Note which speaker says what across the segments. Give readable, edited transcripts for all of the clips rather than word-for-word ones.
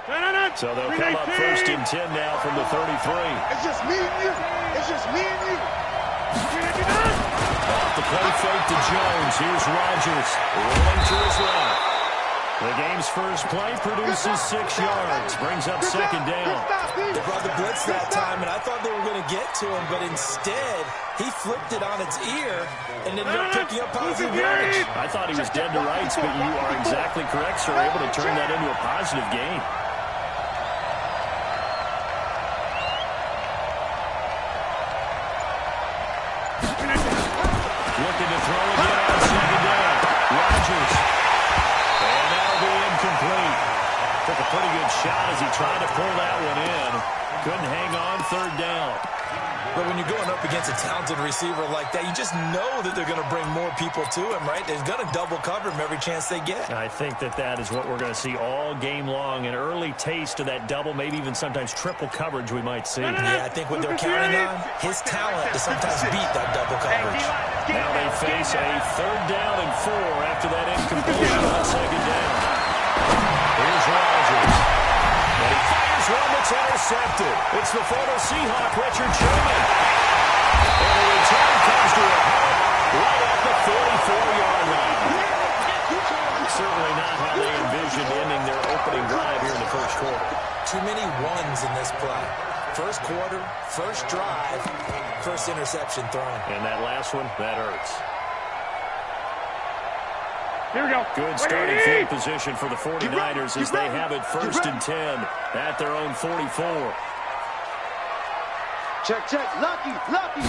Speaker 1: So they'll come up 1st and 10 now from the 33.
Speaker 2: It's just me and you. It's just me and you.
Speaker 1: Off the play fake to Jones. Here's Rodgers rolling to his left. The game's first play produces 6 yards. Brings up 2nd down.
Speaker 3: They brought the blitz that time, and I thought they were going to get to him, but instead he flipped it on its ear and ended up picking up positive yardage.
Speaker 1: I thought he was dead to rights, but you are exactly correct, sir. Able to turn that into a positive gain. Looking to throw again on 2nd down. Rodgers. And that'll be incomplete. Took a pretty good shot as he tried to pull that one in. Couldn't hang on 3rd down.
Speaker 3: But when you're going up against a talented receiver like that, you just know that they're going to bring more people to him, right? They're going to double cover him every chance they get.
Speaker 1: I think that is what we're going to see all game long. An early taste of that double, maybe even sometimes triple coverage we might see.
Speaker 3: Yeah, I think what they're counting on, his talent to sometimes beat that double coverage.
Speaker 1: Now they face a 3rd down and 4 after that incompletion on 2nd down. Here's Rodgers. And he fires one that's intercepted. It's the former Seahawk, Richard Sherman. And the return comes to a halt right at the 44-yard line. Certainly not how they envisioned ending their opening drive here in the 1st quarter.
Speaker 3: Too many ones in this play. 1st quarter, 1st drive, 1st interception thrown.
Speaker 1: And that last one, that hurts.
Speaker 2: Here we go.
Speaker 1: Good starting field position for the 49ers as they have it 1st and 10 at their own 44.
Speaker 2: Check. Lucky.
Speaker 1: Now the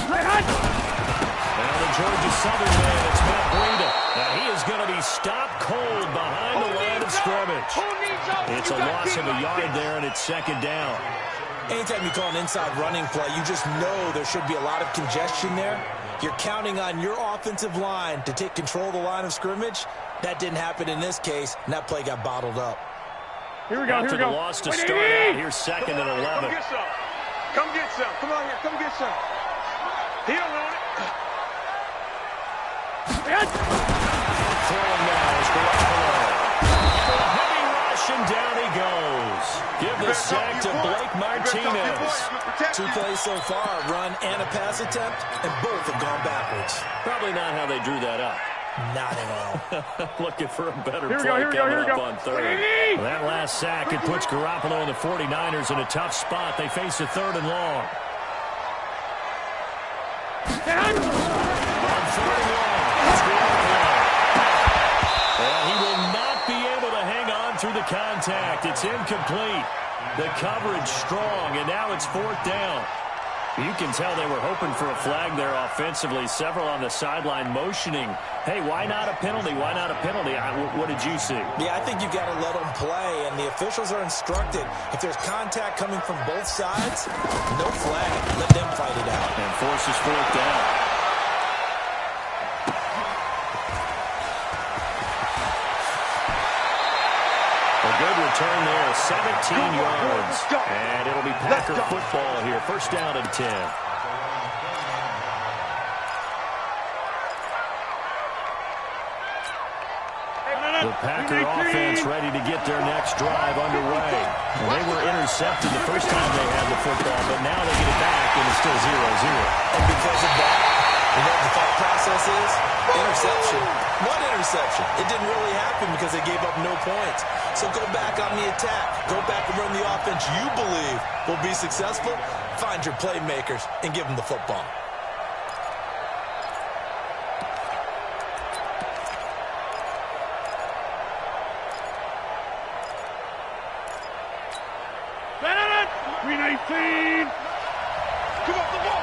Speaker 1: Georgia Southern man, it's Matt Breida. Now he is going to be stopped cold behind the line of scrimmage. It's a loss of a yard there, and it's 2nd down.
Speaker 3: Anytime you call an inside running play, you just know there should be a lot of congestion there. You're counting on your offensive line to take control of the line of scrimmage. That didn't happen in this case, and that play got bottled up.
Speaker 2: Here we go.
Speaker 1: After the loss to start out, here's 2nd and 11.
Speaker 2: Come get some. Come on here. Come get some. He don't want it.
Speaker 1: Throwing now is Garoppolo. For a heavy rush, and down he goes. Give the sack to Blake Martinez.
Speaker 3: 2 plays so far, a run and a pass attempt, and both have gone backwards.
Speaker 1: Probably not how they drew that up.
Speaker 3: Not at all.
Speaker 1: Looking for a better play coming up on 3rd. Well, that last sack, it puts Garoppolo and the 49ers in a tough spot. They face a 3rd and long. On 3rd and long, it's Garoppolo. Well, he will not be able to hang on through the contact. It's incomplete. The coverage strong, and now it's 4th down. You can tell they were hoping for a flag there offensively. Several on the sideline motioning, hey, why not a penalty? Why not a penalty? What did you see?
Speaker 3: Yeah, I think you've got to let them play, and the officials are instructed. If there's contact coming from both sides, no flag. Let them fight it out.
Speaker 1: And forces 4th down. A good return there, 17 yards. And it'll be Packer football here. 1st down and 10. The Packer offense ready to get their next drive underway. And they were intercepted the first time they had the football, but now they get it back, and it's still 0-0.
Speaker 3: And because of that, you know what the thought process is? Interception. One interception. It didn't really happen because they gave up no points. So go back on the attack. Go back and run the offense you believe will be successful. Find your playmakers and give them the football.
Speaker 2: Green 18. Come up the ball.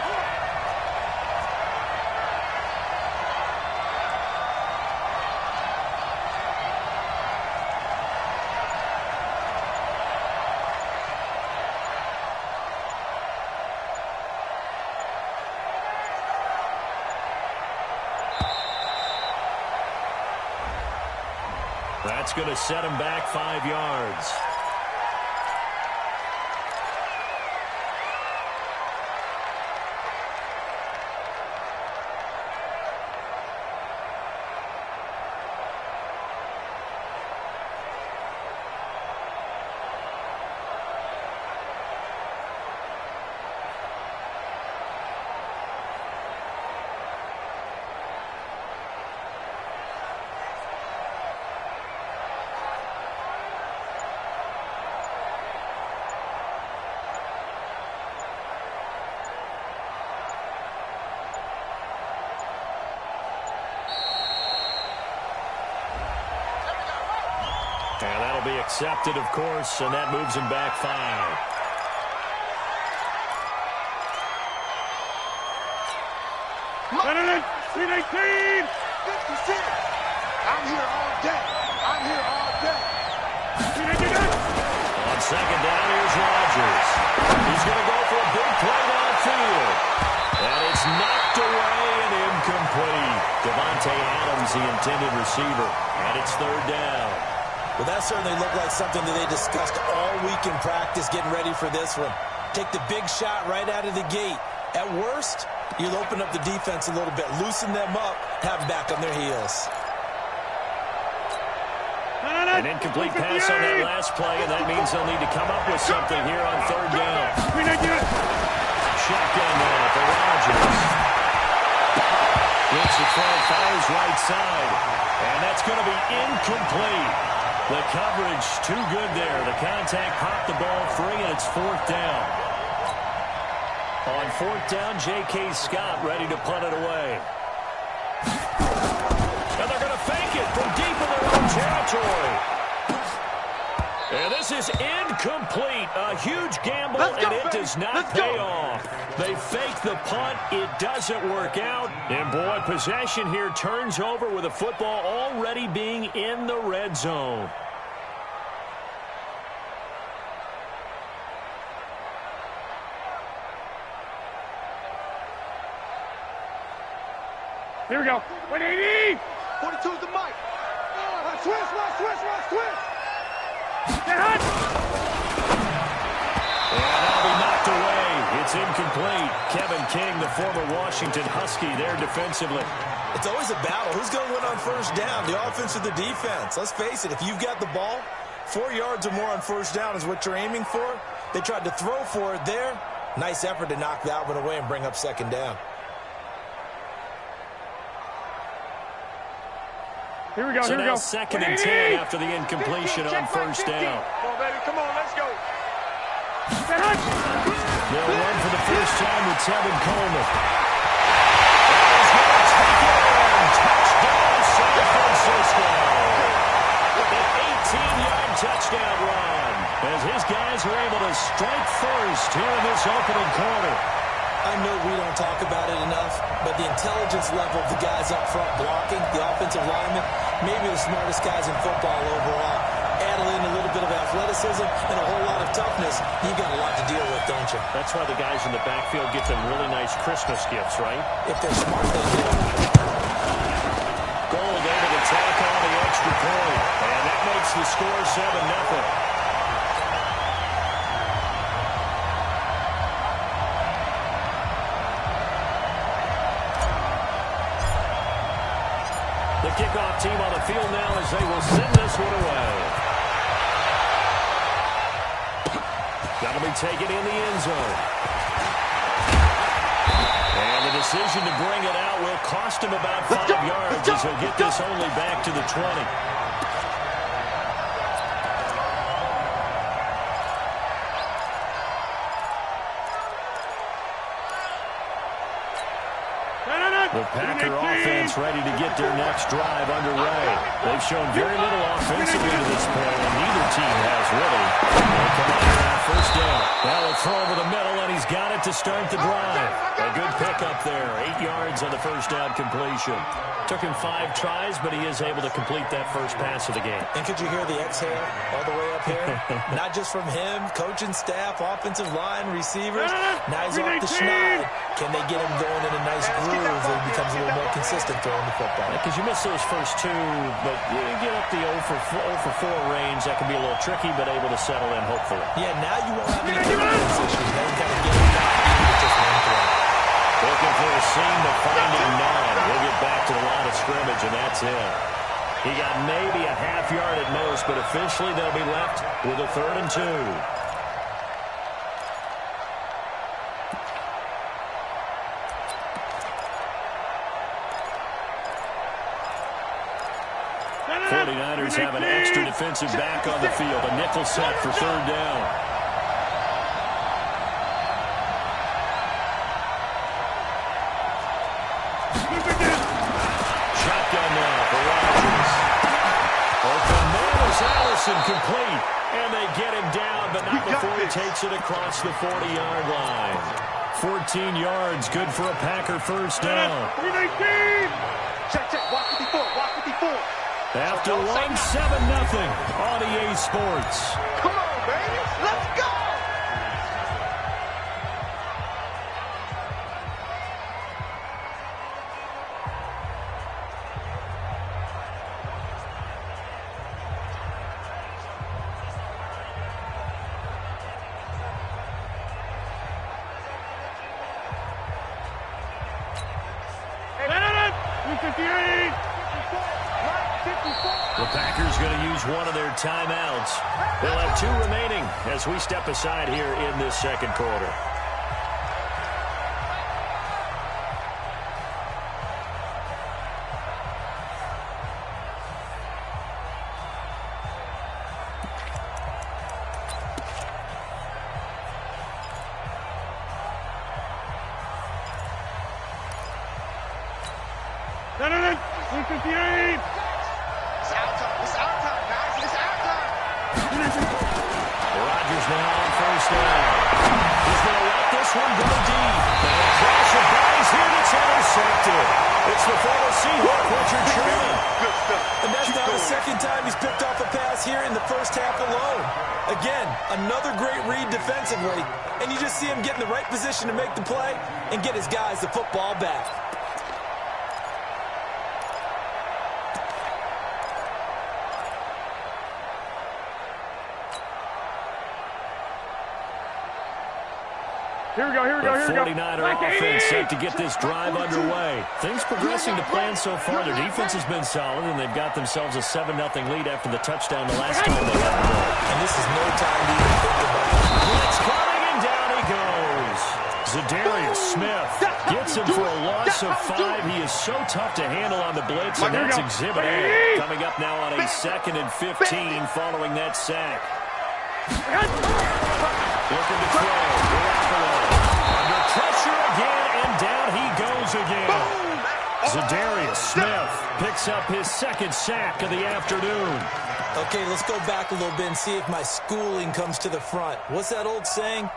Speaker 1: That's going to set him back 5 yards. Accepted, of course, and that moves him back 5.
Speaker 2: Clean 18! This is it! I'm here all day! I'm here all day!
Speaker 1: On second down, here's Rodgers. He's going to go for a big play downfield. And it's knocked away and incomplete. Devontae Adams, the intended receiver. And it's third down.
Speaker 3: Well, that certainly looked like something that they discussed all week in practice, getting ready for this one. Take the big shot right out of the gate. At worst, you'll open up the defense a little bit, loosen them up, have them back on their heels.
Speaker 1: An incomplete pass on that last play, and that means they'll need to come up with something here on third down. Shotgun now for Rodgers. Looks to throw, fires right side, and that's going to be incomplete. The coverage too good there. The contact popped the ball free, and it's fourth down. On fourth down, J.K. Scott ready to punt it away. And they're going to fake it from deep in their own territory. And this is incomplete. A huge gamble, and it does not pay off. They fake the punt. It doesn't work out. And, boy, possession here turns over with the football already being in the red zone.
Speaker 2: Here we go. 180! 42's the mic. Switch. Get hot!
Speaker 1: And that'll be knocked away. It's incomplete. Kevin King, the former Washington Husky, there defensively.
Speaker 3: It's always a battle. Who's going to win on first down, the offense or the defense? Let's face it, if you've got the ball, 4 yards or more on first down is what you're aiming for. They tried to throw for it there. Nice effort to knock that one away and bring up second down.
Speaker 2: Here we go,
Speaker 1: so now second and 10 after the incompletion on first down.
Speaker 2: Come on, baby, come on, let's go.
Speaker 1: They'll run for the first time with Tevin Coleman. Touchdown, San Francisco. An 18-yard touchdown run as his guys are able to strike first here in this opening quarter.
Speaker 3: I know we don't talk about it enough, but the intelligence level of the guys up front blocking, the offensive linemen, maybe the smartest guys in football overall. Add in a little bit of athleticism and a whole lot of toughness, you got a lot to deal with, don't you?
Speaker 1: That's why the guys in the backfield get them really nice Christmas gifts, right?
Speaker 3: If they're smart, they do.
Speaker 1: Gold able to tack on the extra point, and that makes the score 7-0. The kickoff team on the field now as they will send this one away. That'll be taken in the end zone. And the decision to bring it out will cost him about 5 yards as he'll get this only back to the 20. The Packer offense ready to get their next drive underway. They've shown very little offensively to this point, and neither team has really. They'll come out here on first down. Now he'll throw over the middle, and he's got it to start the drive. A good pickup there. 8 yards on the first down completion. Took him 5 tries, but he is able to complete that first pass of the game.
Speaker 3: And could you hear the exhale all the way up here? Not just from him, coaching staff, offensive line, receivers. Now he's off the schneid. Can they get him going in a nice groove where he becomes a little more consistent throwing the football?
Speaker 1: Because you miss those first 2, but you get up the 0 for 4 range. That can be a little tricky, but able to settle in, hopefully.
Speaker 3: Yeah, now you won't have any confidence issues. Now you got to get him back with just one throw.
Speaker 1: Looking for a seam, but finding none. He'll get back to the line of scrimmage, and that's it. He got maybe a half yard at most, but officially they'll be left with a 3rd and 2. '49ers have an extra defensive back on the field. A nickel set for 3rd down. Shotgun now for Rodgers. Open man is Alice and complete. And they get him down, but not before he takes it across the 40-yard line. 14 yards, good for a Packer first down.
Speaker 2: 319. Check, check. Watch 54. Watch 54.
Speaker 1: After 1-7-0 on EA Sports.
Speaker 2: Come on, baby. Let's go.
Speaker 1: The Packers going to use one of their timeouts. They'll have 2 remaining as we step aside here in this second quarter.
Speaker 2: No. 358. It's our time. It's our time, guys. It's our time.
Speaker 1: Rodgers now on first down. He's going to let this one go deep. And a crash of bodies here that's intercepted. It's the former Seahawk, Richard Sherman.
Speaker 2: Good stuff.
Speaker 3: And that's not the second time he's picked off a pass here in the first half alone. Again, another great read defensively. And you just see him get in the right position to make the play and get his guys the football back.
Speaker 2: Here we go.
Speaker 1: The 49er offense set to get this drive underway. Things progressing to plan so far. Their defense has been solid, and they've got themselves a 7-0 lead after the touchdown the last time they got the ball.
Speaker 3: And this is no time to even think about it.
Speaker 1: Blitz coming, and down he goes. Zadarius Smith gets him for a loss of 5. He is so tough to handle on the blitz, and that's Exhibit A. Coming up now on a 2nd and 15 following that sack. Looking to throw. Under pressure again, and down he goes again. Zadarius Smith picks up his 2nd sack of the afternoon.
Speaker 3: Okay, let's go back a little bit and see if my schooling comes to the front. What's that old saying?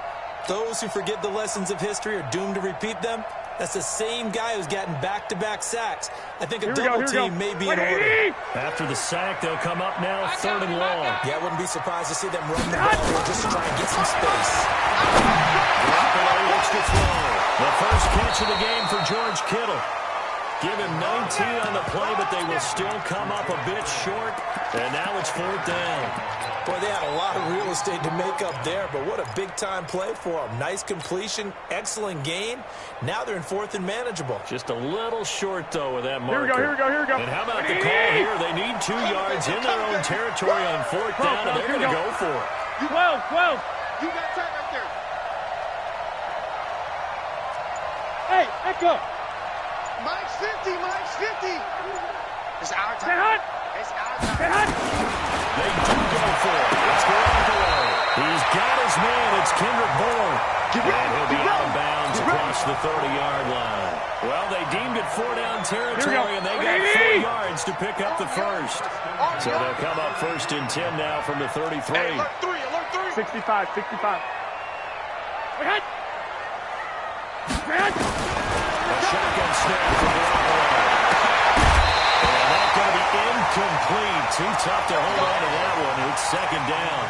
Speaker 3: Those who forget the lessons of history are doomed to repeat them. That's the same guy who's gotten back-to-back sacks. I think a double team may be in order.
Speaker 1: After the sack, they'll come up now 3rd and long.
Speaker 3: Yeah, I wouldn't be surprised to see them run the ball here just to try and get some space.
Speaker 1: Garoppolo looks to throw. The first catch of the game for George Kittle. Give him 19 on the play, but they will still come up a bit short. And now it's 4th down.
Speaker 3: Boy, they had a lot of real estate to make up there, but what a big-time play for them. Nice completion, excellent gain. Now they're in 4th and manageable.
Speaker 1: Just a little short, though, with that marker.
Speaker 2: Here we go.
Speaker 1: And how about the call here? They need 2 yards in their own territory on 4th down, and they're going to go for it.
Speaker 2: 12. You got time right there. Hey, let's go. Mike's 50. It's our time. It's our time.
Speaker 1: They do go for it. It's Garoppolo. He's got his man. It's Kendrick Bourne. And he'll be out of bounds across the 30-yard line. Well, they deemed it 4-down territory, and they got 4 yards to pick up the first. So they'll come up 1st and 10 now from the 33.
Speaker 2: Alert 3. 65.
Speaker 1: A shotgun snap from Garoppolo. And that's going to be incomplete. Too tough to hold on to that one. It's 2nd down.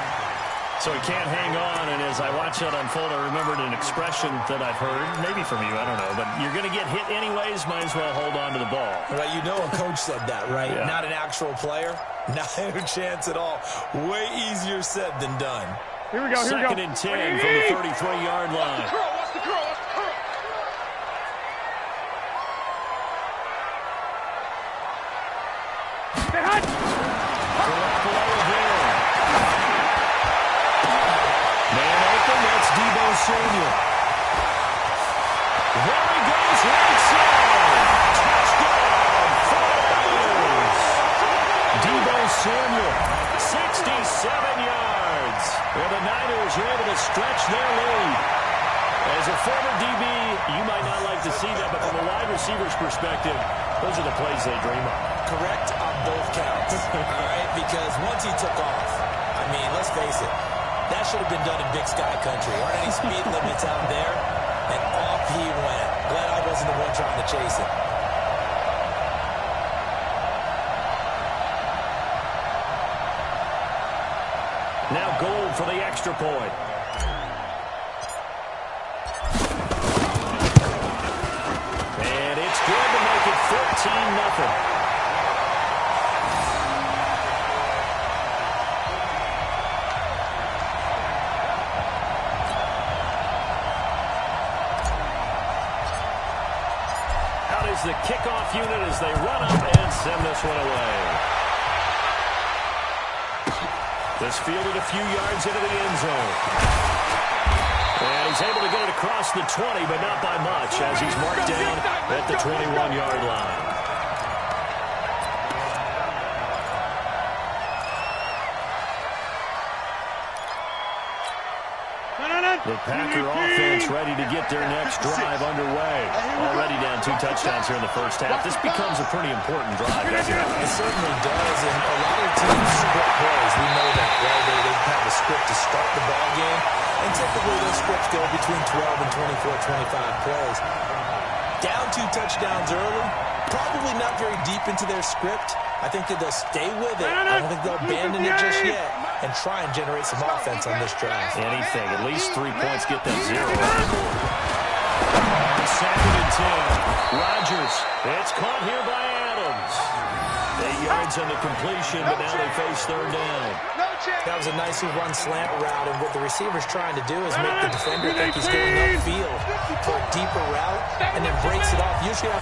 Speaker 1: So he can't hang on, and as I watch that unfold, I remembered an expression that I've heard, maybe from you, I don't know, but you're going to get hit anyways, might as well hold on to the ball.
Speaker 3: Right, you know a coach said that, right?
Speaker 1: Yeah.
Speaker 3: Not an actual player. Not a chance at all. Way easier said than done.
Speaker 2: Here we go.
Speaker 1: 2nd and 10 from the 33-yard line.
Speaker 2: Watch the curl.
Speaker 1: Garoppolo again. Man open, that's Deebo Samuel. There he goes, right side. Touchdown, 49ers. Deebo Samuel, 67 yards. And the Niners are able to stretch their lead. As a former DB, you might not like to see that, but from a wide receiver's perspective, those are the plays they dream of.
Speaker 3: Correct on both counts. All right, because once he took off, mean, let's face it. That should have been done in Big Sky country. Aren't any speed limits out there? And off he went. Glad I wasn't the one trying to chase it.
Speaker 1: Now goal for the extra point. And it's good to make it 14-0. The kickoff unit as they run up and send this one away. This fielded a few yards into the end zone. And he's able to get it across the 20, but not by much, as he's marked down at the 21-yard line. The Packer offense ready to get their next drive underway. Already down 2 touchdowns here in the first half. This becomes a pretty important drive, doesn't it?
Speaker 3: It certainly does, and a lot of teams script plays. We know that, right? They have a script to start the ball game, and typically those scripts go between 12 and 24, 25 plays. Down 2 touchdowns early, probably not very deep into their script. I think that they'll stay with it. I don't think they'll abandon it just yet and try and generate some offense on this drive.
Speaker 1: Anything. At least 3 points get that 0. On 2nd and 10. Rodgers. It's caught here by Adams. 8 yards on the completion, but now they face 3rd down.
Speaker 3: That was a nicely run slant route, and what the receiver's trying to do is make the defender think he's going upfield for a deeper route and then breaks it off. Usually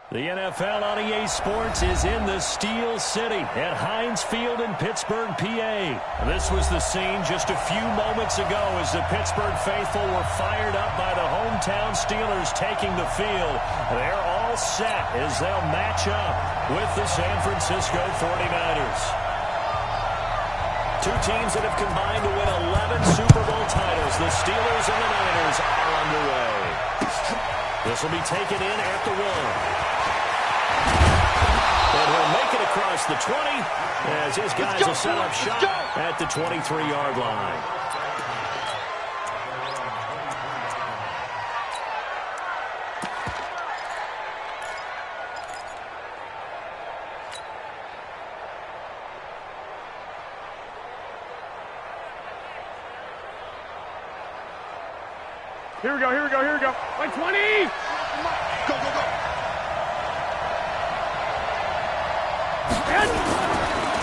Speaker 1: The NFL on EA Sports is in the Steel City at Heinz Field in Pittsburgh, PA. This was the scene just a few moments ago as the Pittsburgh faithful were fired up by the hometown Steelers taking the field. They're all set as they'll match up with the San Francisco 49ers. 2 teams that have combined to win 11 Super Bowl titles. The Steelers and the Niners are underway. This will be taken in at the 1. And he'll make it across the 20 as his guys will set up shop at the 23-yard line.
Speaker 2: Here we go, here we go, here we go. Like 20! Go, go, go.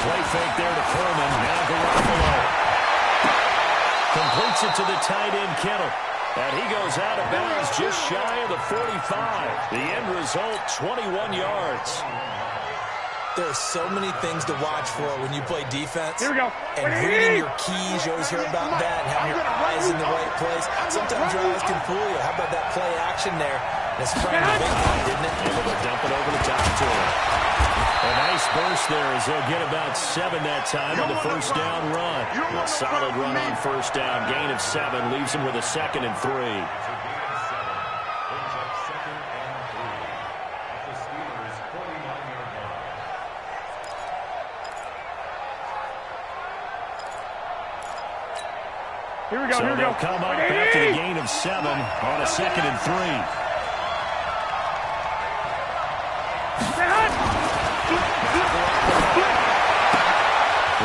Speaker 1: Play fake there to Coleman. Now Garoppolo. Completes it to the tight end, Kittle. And he goes out of bounds just shy of the 45. The end result, 21 yards.
Speaker 3: There are so many things to watch for when you play defense.
Speaker 2: Here we go.
Speaker 3: And reading your keys, you always hear about that, and having your eyes in the right place. Sometimes your eyes can fool you. How about that play action there? It's sprang the big one, didn't it?
Speaker 1: Able to dump it over the top to him. A nice burst there as they'll get about 7 that time on the first down run. A solid run on first down. Gain of 7 leaves him with a 2nd and 3.
Speaker 2: Here we go,
Speaker 1: So
Speaker 2: here we
Speaker 1: they'll
Speaker 2: go.
Speaker 1: come up after the gain of 7 on a 2nd and 3.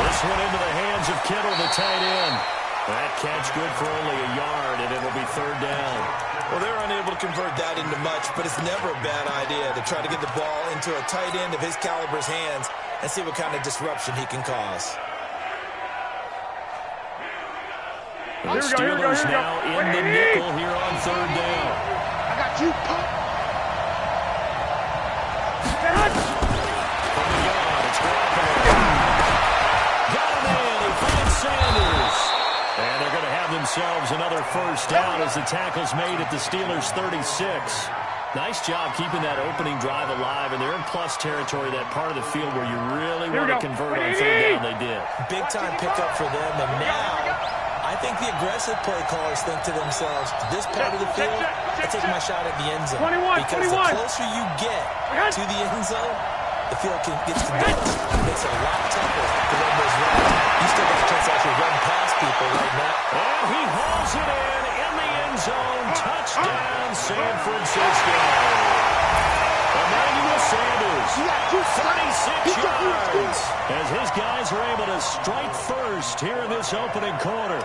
Speaker 1: This one into the hands of Kittle, the tight end. That catch good for only a yard, and it'll be 3rd down.
Speaker 3: Well, they're unable to convert that into much, but it's never a bad idea to try to get the ball into a tight end of his caliber's hands and see what kind of disruption he can cause.
Speaker 1: The Steelers now in the nickel here on 3rd down.
Speaker 2: I got you, punk.
Speaker 1: From the gun, it's Garoppolo. Got him in. He finds Sanders. And they're going to have themselves another first down as the tackle's made at the Steelers' 36. Nice job keeping that opening drive alive, and they're in plus territory, that part of the field where you really want to convert on 3rd down. They did.
Speaker 3: Big-time pickup for them, and now I think the aggressive play callers think to themselves, this part of the field, I take my shot at the end zone.
Speaker 2: 21,
Speaker 3: because
Speaker 2: 21.
Speaker 3: the closer you get to the end zone, the field gets condensed. It makes it a lot tougher to run those routes. You still got a chance to actually run past people right now.
Speaker 1: And he hauls it in the end zone. Touchdown, San Francisco. Emmanuel Sanders, 36 yards, as his guys are able to strike first here in this opening quarter.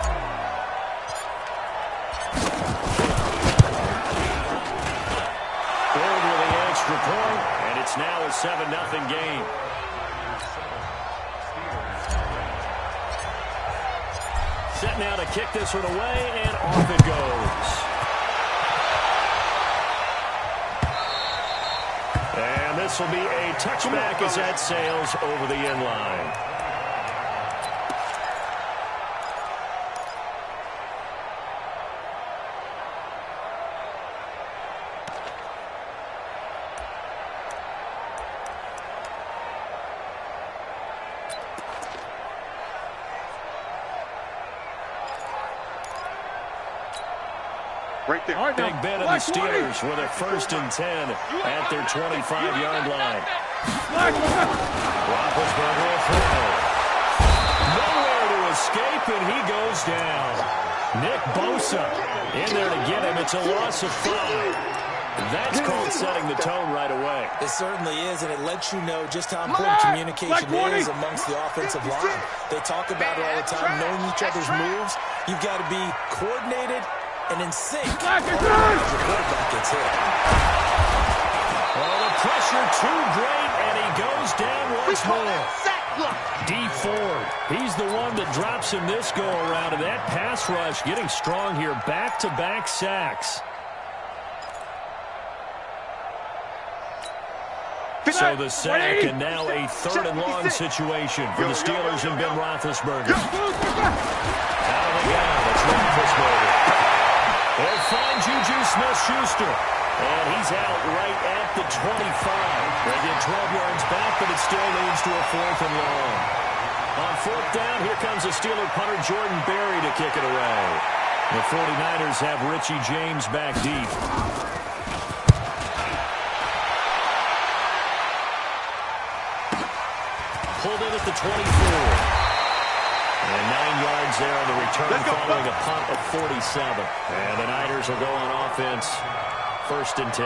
Speaker 1: Forward with the extra point, and it's now a 7-0 game. Set now to kick this one away, and off it goes. And this will be a touchback as that sails over the end line.
Speaker 2: Right there.
Speaker 1: Big Ben of the Steelers with a 1st and 10 at their 25-yard line. Roethlisberger will throw. Nowhere to escape, and he goes down. Nick Bosa in there to get him. It's a loss of 5. That's called setting the tone right away.
Speaker 3: It certainly is, and it lets you know just how important communication is amongst the offensive line. They talk about it all the time, knowing each other's moves. You've got to be coordinated and in sync. The quarterback gets hit.
Speaker 1: Oh, the pressure too great, and he goes down once more. D Ford, he's the one that drops him this go-around, and that pass rush getting strong here. Back-to-back sacks. So the sack, and now a 3rd and long situation for the Steelers and Ben Roethlisberger. Out of the gun, it's Roethlisberger. They'll find Juju Smith-Schuster. And he's out right at the 25. They get 12 yards back, but it still leads to a 4th and long. On 4th down, here comes a Steeler punter, Jordan Berry, to kick it away. The 49ers have Richie James back deep. Pulled in at the 24. And 9 yards there on the return following a punt of 47. And the Niners will go on offense, 1st and 10.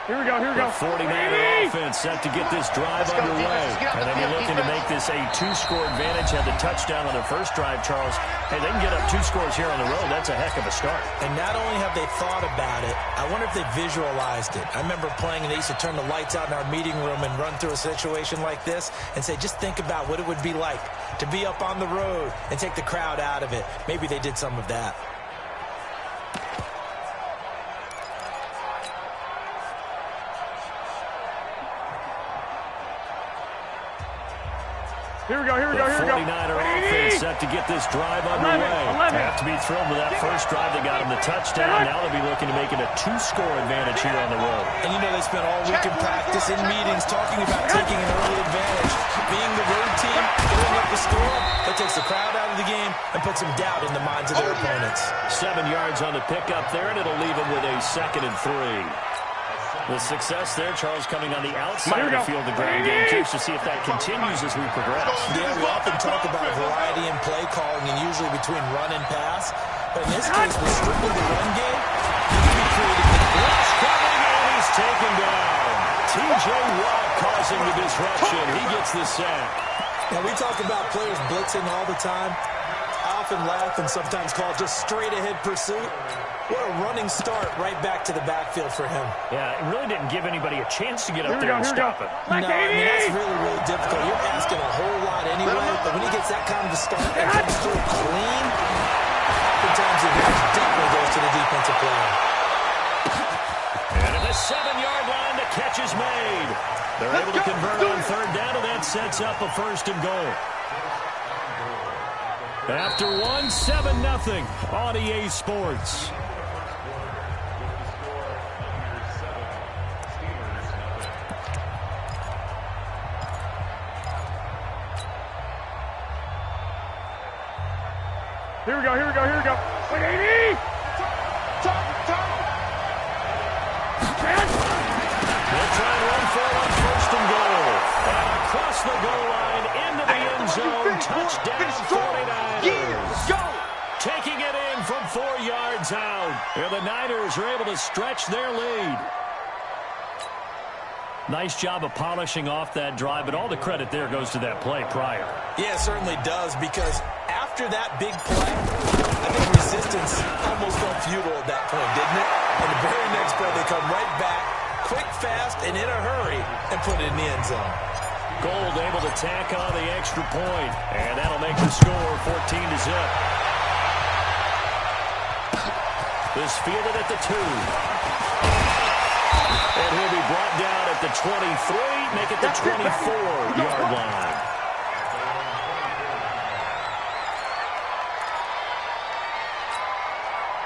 Speaker 2: Here we go, here we go.
Speaker 1: 49er offense set to get this drive underway. And they'll be looking to make this a 2-score advantage. Had the touchdown on their first drive, Charles. Hey, they can get up 2 scores here on the road. That's a heck of a start.
Speaker 3: And not only have they thought about it, I wonder if they visualized it. I remember playing, and they used to turn the lights out in our meeting room and run through a situation like this and say, just think about what it would be like to be up on the road and take the crowd out of it. Maybe they did some of that.
Speaker 4: Here we go, here we go, here we go.
Speaker 1: 49er offense set to get this drive underway. They have to be thrilled with that first drive. They got him the touchdown. Now they'll be looking to make it a 2-score advantage here on the road.
Speaker 3: And you know they spent all week in practice, in meetings, talking about taking an early advantage. Being the road team, giving up the score, that takes the crowd out of the game and puts some doubt in the minds of their opponents.
Speaker 1: 7 yards on the pickup there, and it'll leave them with a 2nd and 3. With success there, Charles coming on the outside of the field, the ground game. Curious to see if that continues as we progress.
Speaker 3: Yeah, we often talk about variety in play calling and usually between run and pass. But in this case, with strictly the run game, you can be creative.
Speaker 1: Blitz coming, and he's taken down. T.J. Watt causing the disruption. He gets the sack.
Speaker 3: Now, we talk about players blitzing all the time. I often laugh and sometimes call it just straight-ahead pursuit. What a running start right back to the backfield for him.
Speaker 1: Yeah, it really didn't give anybody a chance to get up there and stop it.
Speaker 3: No, I mean, that's really, really difficult. You're asking a whole lot anyway, but when he gets that kind of a start and comes through clean, oftentimes it definitely goes to the defensive player.
Speaker 1: And at the 7-yard line, the catch is made. They're able to convert on 3rd down, and that sets up a 1st and goal. After 1, 7-0 on EA Sports.
Speaker 4: Here we go, here we go, here we go. Wait, 80!
Speaker 1: They'll try and run for it on 1st and goal. And across the goal line, into the end zone, touchdown 49ers.
Speaker 2: Go!
Speaker 1: Taking it in from 4 yards out. And the Niners are able to stretch their lead. Nice job of polishing off that drive, but all the credit there goes to that play prior.
Speaker 3: Yeah, it certainly does, because after that big play, I think resistance almost felt futile at that point, didn't it? And the very next play, they come right back, quick, fast, and in a hurry, and put it in the end zone.
Speaker 1: Gold able to tack on the extra point, and that'll make the score 14-0. This fielded at the 2. And he'll be brought down at the 23, make it the 24-yard line.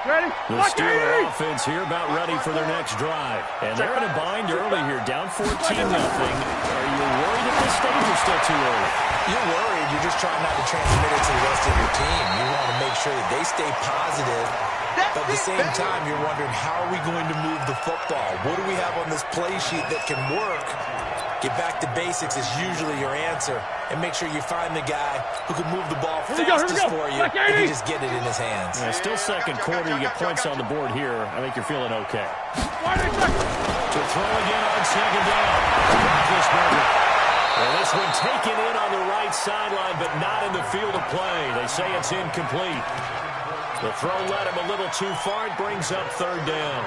Speaker 4: Ready?
Speaker 1: The Steeler offense here about ready for their next drive. And they're in a bind early here, down 14-0. Are you worried at this stage or still too early?
Speaker 3: You're worried. You're just trying not to transmit it to the rest of your team. You want to make sure that they stay positive. But at the same time, you're wondering, how are we going to move the football? What do we have on this play sheet that can work? Get back to basics is usually your answer. And make sure you find the guy who can move the ball fastest for you and you just get it in his hands.
Speaker 1: Yeah, still 2nd quarter. You get points on the board here. I think you're feeling okay. To throw again on 2nd down. Well, this one taken in on the right sideline, but not in the field of play. They say it's incomplete. The throw led him a little too far. It brings up 3rd down.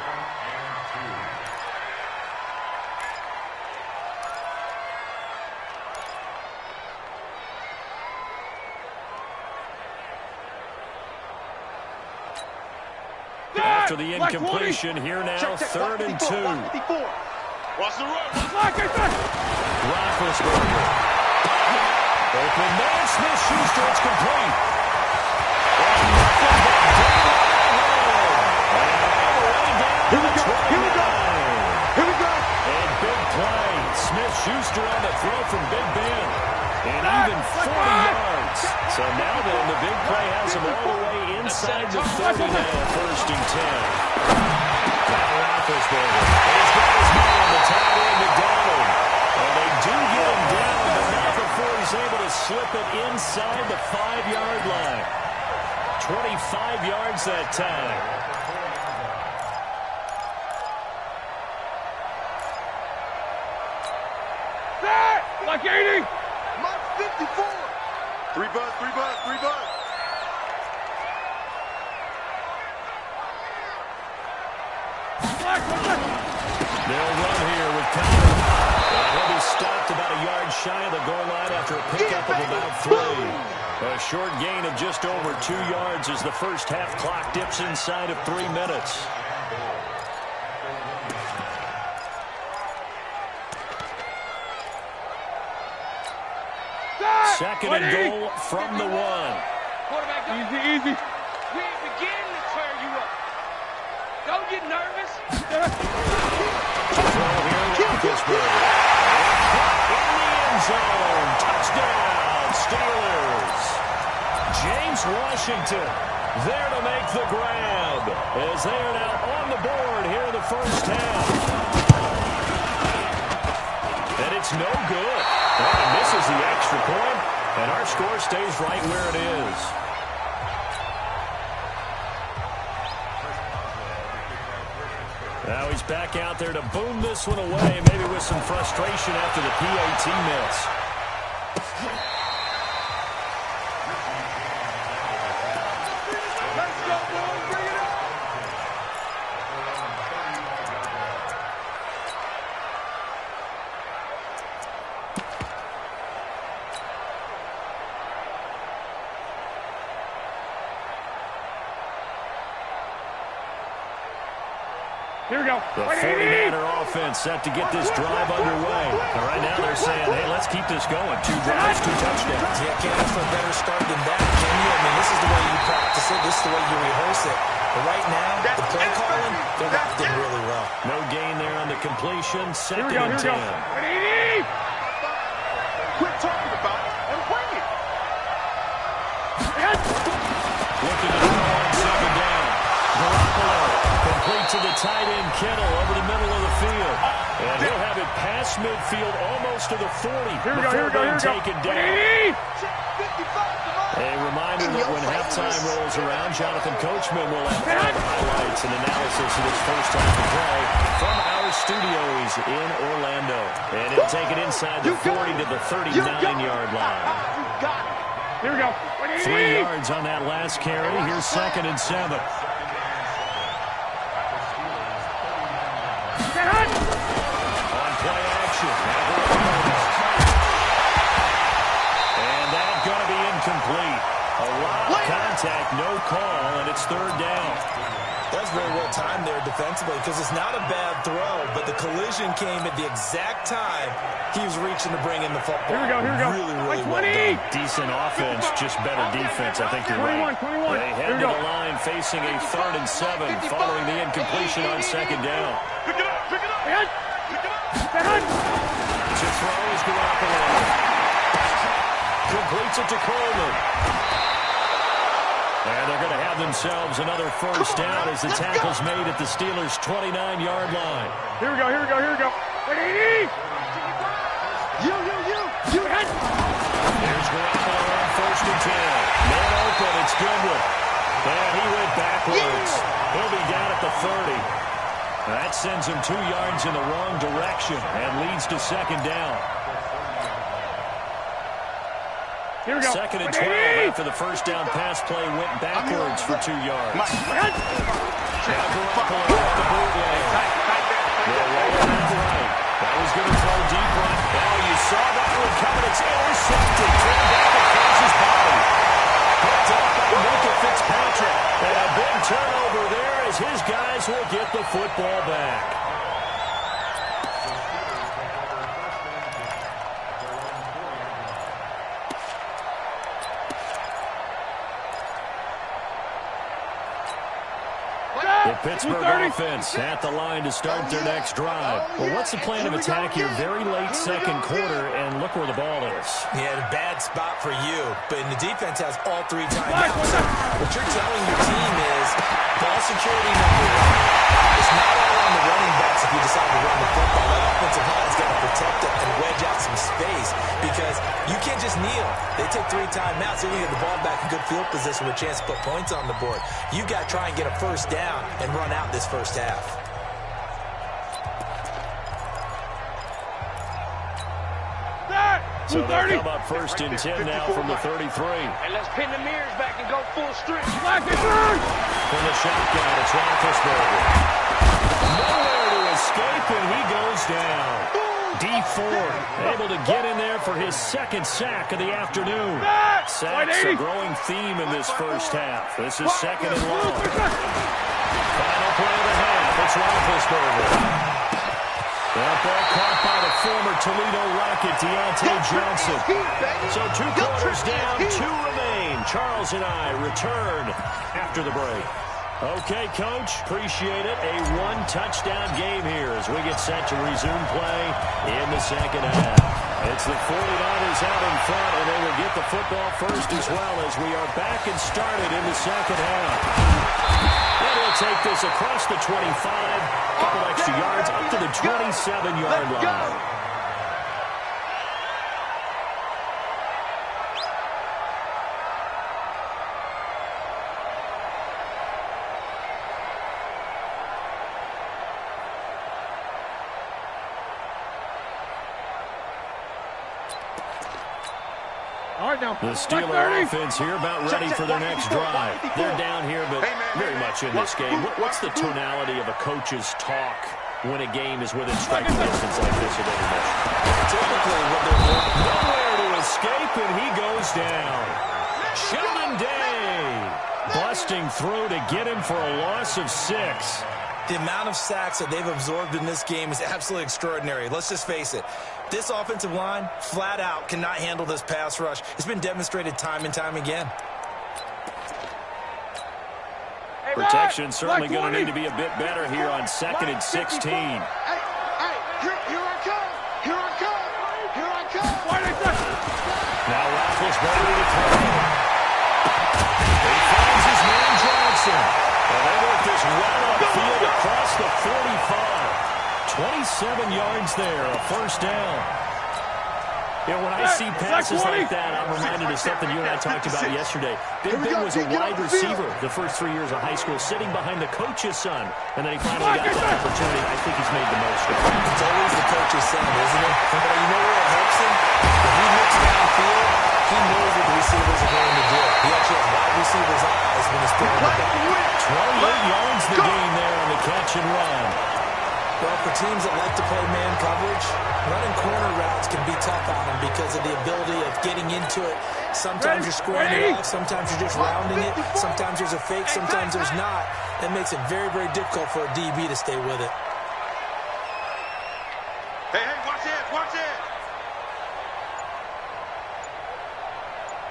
Speaker 1: After the incompletion, here now, 3rd and 2.
Speaker 2: Watch the run.
Speaker 1: Roethlisberger. Open man, Smith-Schuster, it's complete. And nothing but
Speaker 2: Here we go. Here we go. Here we go.
Speaker 1: And big play. Smith-Schuster on the throw from Big Ben. And even 40 yards. So now then, the big play has him all the way inside the 30 now. 1st and 10. Roethlisberger. He's got his man on the tight end, McDonald. And they do get him down, but not before he's able to slip it inside the 5-yard line. 25 yards that time.
Speaker 4: Like 80.
Speaker 2: Mike 54. 3 buzz, 3 buzz, 3 buzz.
Speaker 1: They'll run here with Connor. And he'll be stopped about a yard shy of the goal line after a pickup of about 3. A short gain of just over 2 yards as the first half clock dips inside of 3 minutes. Second and goal from the 1.
Speaker 4: Easy, easy.
Speaker 5: We ain't beginning to tear you up. Don't get nervous.
Speaker 1: Throw here, Roethlisberger. In the end zone. Touchdown, Steelers. James Washington there to make the grab as they are now on the board here in the first half. And it's no good. Well, it misses the extra point, and our score stays right where it is. Now he's back out there to boom this one away, maybe with some frustration after the PAT miss.
Speaker 2: Let's go, boys. Bring it up.
Speaker 4: Here we go.
Speaker 1: The 49er offense set to get this drive underway. And right now they're saying, hey, let's keep this going. 2 drives, 2 touchdowns.
Speaker 3: Yeah, can't ask for a better start than that, can you? I mean, this is the way you practice it. This is the way you rehearse it. But right now, the play calling, they're locked in really well.
Speaker 1: No gain there on the completion. Second
Speaker 4: Here
Speaker 1: and
Speaker 4: we go.
Speaker 1: 10.
Speaker 2: Quit talking about it and bring it.
Speaker 1: Looking to throw on second down. Garoppolo complete to the tight end Kittle over the middle of the field. And he'll have it past midfield almost to the 40 before being taken down. A reminder that when halftime rolls around, Jonathan Coachman will have all the highlights and analysis of this first half of play from our studios in Orlando. And he'll take it inside the 40 to the 39-yard line.
Speaker 4: Here we go.
Speaker 1: 3 yards on that last carry. Here's second and 7. On play action. And that's going to be incomplete. A lot of contact, no call, and it's third down.
Speaker 3: That's very well timed there defensively because it's not a bad throw, but the collision came at the exact time he was reaching to bring in the football.
Speaker 4: Here we go.
Speaker 3: Really,
Speaker 4: Like
Speaker 3: well
Speaker 4: 20.
Speaker 3: done.
Speaker 1: Decent offense, just better defense. I think you're
Speaker 4: 21,
Speaker 1: right.
Speaker 4: 21.
Speaker 1: They head to the line facing a 3rd and 7 following the incompletion on second down.
Speaker 2: Pick it up, pick it up. Pick it up.
Speaker 1: To throw is Garoppolo. Completes it to Coleman. And they're going to have themselves another first down as the tackle's made at the Steelers' 29-yard line.
Speaker 4: Here we go.
Speaker 1: Here's Garoppolo on 1st and 10. Man open, it's Goodwin. And he went backwards. He'll be down at the 30. That sends him 2 yards in the wrong direction and leads to second down.
Speaker 4: Here we go.
Speaker 1: Second and 12 after the first down pass play went backwards for 2 yards. Now Garoppolo off the bootleg. They're rolling out right. That was going to throw deep right. Oh, you saw that one coming. It's intercepted. Turned back across his body. Picked up by Minka Fitzpatrick. And a big turnover there as his guys will get the football back. The Pittsburgh offense at the line to start their next drive. Well, what's the plan of attack here? Very late second quarter, and look where the ball is.
Speaker 3: Yeah, a bad spot for you, but the defense has all 3 timeouts. So what you're telling your team is ball security number 1. It's not all on the running backs if you decide to run the football. That offensive line's got to protect it and wedge out some space because you can't just kneel. They take 3 timeouts. They're going to get the ball back in good field position with a chance to put points on the board. You've got to try and get a first down and run out this first half.
Speaker 1: So they'll come up first and 10 now from the 33.
Speaker 5: And let's pin the mirrors back and go full strength.
Speaker 1: From the shotgun, it's Roethlisberger. Nowhere to escape, and he goes down. D Ford able to get in there for his second sack of the afternoon. Sacks a growing theme in this first half. This is second and long. Final play of the half. It's Roethlisberger. That ball caught by the former Toledo Rocket, Deontay Johnson. So 2 quarters down, 2 remain. Charles and I return after the break. Okay, Coach, appreciate it. A 1-touchdown game here as we get set to resume play in the second half. It's the 49ers out in front, and they will get the football first as well as we are back and started in the second half. And he'll take this across the 25, a couple extra yards up to the 27-yard line. The Steeler offense here about ready for their next drive. They're down here, but very much in this game. What's the tonality of a coach's talk when a game is within striking distance like this at any minute? Typically, what they're doing, nowhere to escape, and he goes down. Sheldon Day busting through to get him for a loss of 6.
Speaker 3: The amount of sacks that they've absorbed in this game is absolutely extraordinary. Let's just face it. This offensive line, flat out, cannot handle this pass rush. It's been demonstrated time and time again.
Speaker 1: Protection certainly going to need to be a bit better here on 2nd and 16.
Speaker 2: Hey, here I come. Here I come. Here I come.
Speaker 1: Now Roethlisberger to throw. He finds his man Johnson. And they work this well upfield across the 45. 27 yards there, a first down. You know, when I see passes like that, I'm reminded of something you and I talked about yesterday. Big Ben was a wide receiver the first 3 years of high school, sitting behind the coach's son, and then he finally got that opportunity. I think he's made the most of it.
Speaker 3: It's always the coach's son, isn't it? But you know where it helps him? When he looks downfield, he knows what the receivers are going to do. He actually has wide receivers' eyes when he's throwing the ball.
Speaker 1: 28 yards the gain there on the catch and run.
Speaker 3: Well, for teams that like to play man coverage, running corner routes can be tough on them because of the ability of getting into it. Sometimes you're squaring it off, sometimes you're just rounding it, sometimes there's a fake, sometimes there's not. That makes it very, very difficult for a DB to stay with it.
Speaker 2: Hey, watch it, watch it.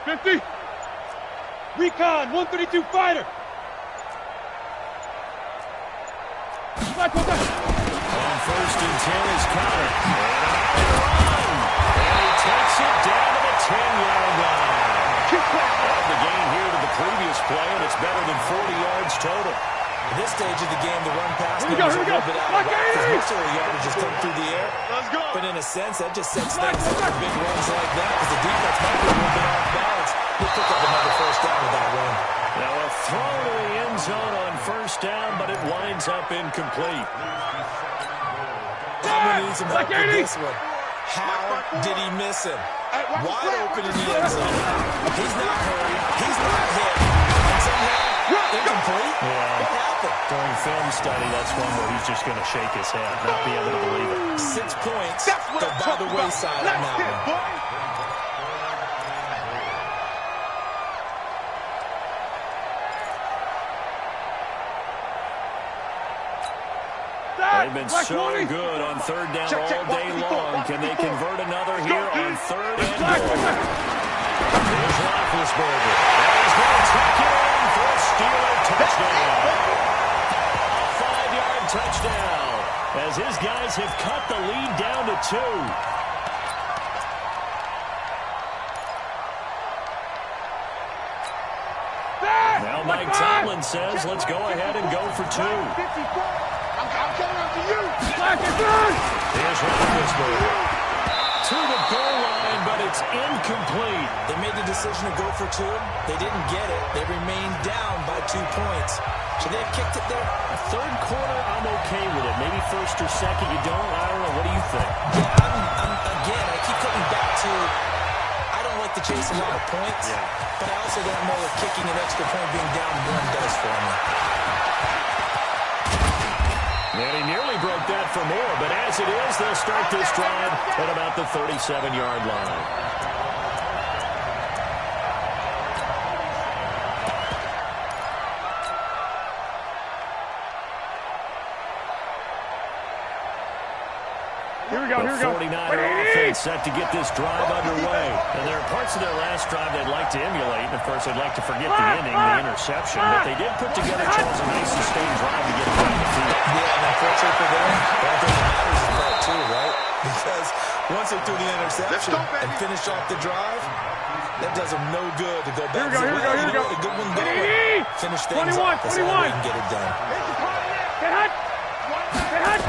Speaker 4: 50. Recon, 132 fighter.
Speaker 1: On 1st and 10 is Connor. And run. And he takes it down to the 10-yard line. Add the gain here to the previous play, and it's better than 40 yards total.
Speaker 3: At this stage of the game, the run pass game is a little bit out of whack because most of the yardage just come through the air. But in a sense, that just sets things up for big runs like that because the defense might be a little bit off balance. He'll pick up another first down with that run.
Speaker 1: Now a throw to the end zone on first down, but it winds up incomplete.
Speaker 3: Someone needs some help with this one. How did he miss him? Wide open in the end zone. He's not hurried. He's not hit. And somehow, incomplete.
Speaker 1: Yeah.
Speaker 3: What happened?
Speaker 1: During film study, that's one where he's just going to shake his head, not be able to believe it.
Speaker 3: 6 points go by the wayside on that one.
Speaker 1: They've been so good on 3rd down all day long. Can they convert another here on 3rd and goal? Here's Roethlisberger. And he's going to tuck it in for a Steeler touchdown. A 5-yard touchdown as his guys have cut the lead down to 2. Now Mike Tomlin says, let's go ahead and go for 2.
Speaker 2: I'm coming up to you.
Speaker 1: Here's Roethlisberger. To the goal line, but it's incomplete.
Speaker 3: They made the decision to go for 2. They didn't get it. They remained down by 2 points. Should they have kicked it there?
Speaker 1: 3rd quarter, I'm okay with it. Maybe 1st or 2nd, you don't. I don't know. What do you think?
Speaker 3: Yeah, again, I keep coming back to chase a lot of points, but I also don't know if kicking an extra point being down one does for me.
Speaker 1: And he nearly broke that for more, but as it is, they'll start this drive at about the 37-yard line.
Speaker 4: Here we go, here we go.
Speaker 1: 49er offense set to get this drive underway. And there are parts of their last drive they'd like to emulate. And, of course, they'd like to forget the inning, the interception. But they did put together, Charles, a nice sustained drive to get it on the field.
Speaker 3: Yeah, and unfortunately for them, the only thing that matters is that, too, right? Because once they threw the interception and finished off the drive, that does them no good to go back and say, well, you know what, a good one going. Finish things off. That's how we can get it done.
Speaker 4: Get hot! Get hot!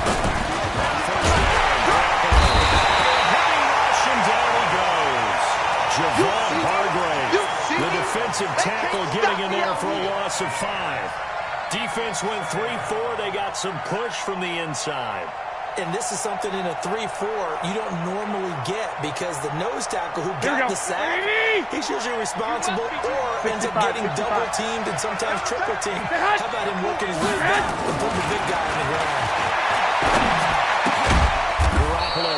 Speaker 1: Javon Hargrave, the defensive tackle, getting in there for a loss of 5. Defense went 3-4. They got some push from the inside.
Speaker 3: And this is something in a 3-4 you don't normally get because the nose tackle who got the sack, he's usually responsible or ends up getting double-teamed and sometimes triple-teamed. How about him working his way back and putting the big guy on the ground?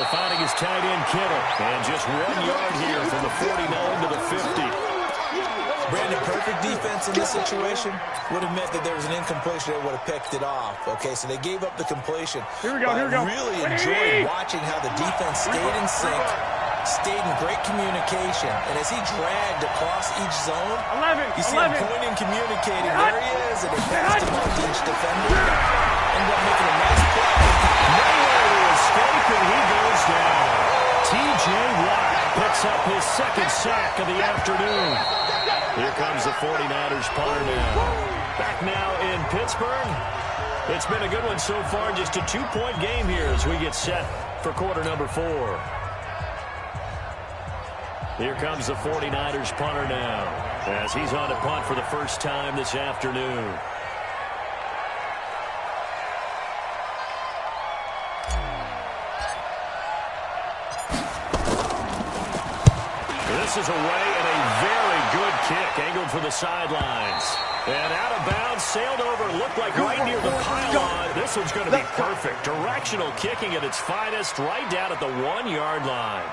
Speaker 1: Finding his tight end, Kittle. And just 1 yard here from the 49 to the 50.
Speaker 3: Brandon, perfect defense in this situation would have meant that there was an incompletion that would have picked it off. Okay, so they gave up the completion.
Speaker 4: Here we go, here we go.
Speaker 3: I really enjoyed watching how the defense stayed in sync, stayed in great communication. And as he dragged across each zone, you see him pointing, communicating. There he is, and he passed him off to each defender. Ended up making a nice play.
Speaker 1: Escape, and he goes down. T.J. Watt picks up his second sack of the afternoon. Here comes the 49ers punter now. Back now in Pittsburgh. It's been a good one so far. Just a 2-point game here as we get set for quarter number 4. Here comes the 49ers punter now as he's on to punt for the first time this afternoon. This is away and a very good kick angled for the sidelines. And out of bounds, sailed over, looked like right near the pylon. This one's going to be perfect. Directional kicking at its finest, right down at the 1-yard line.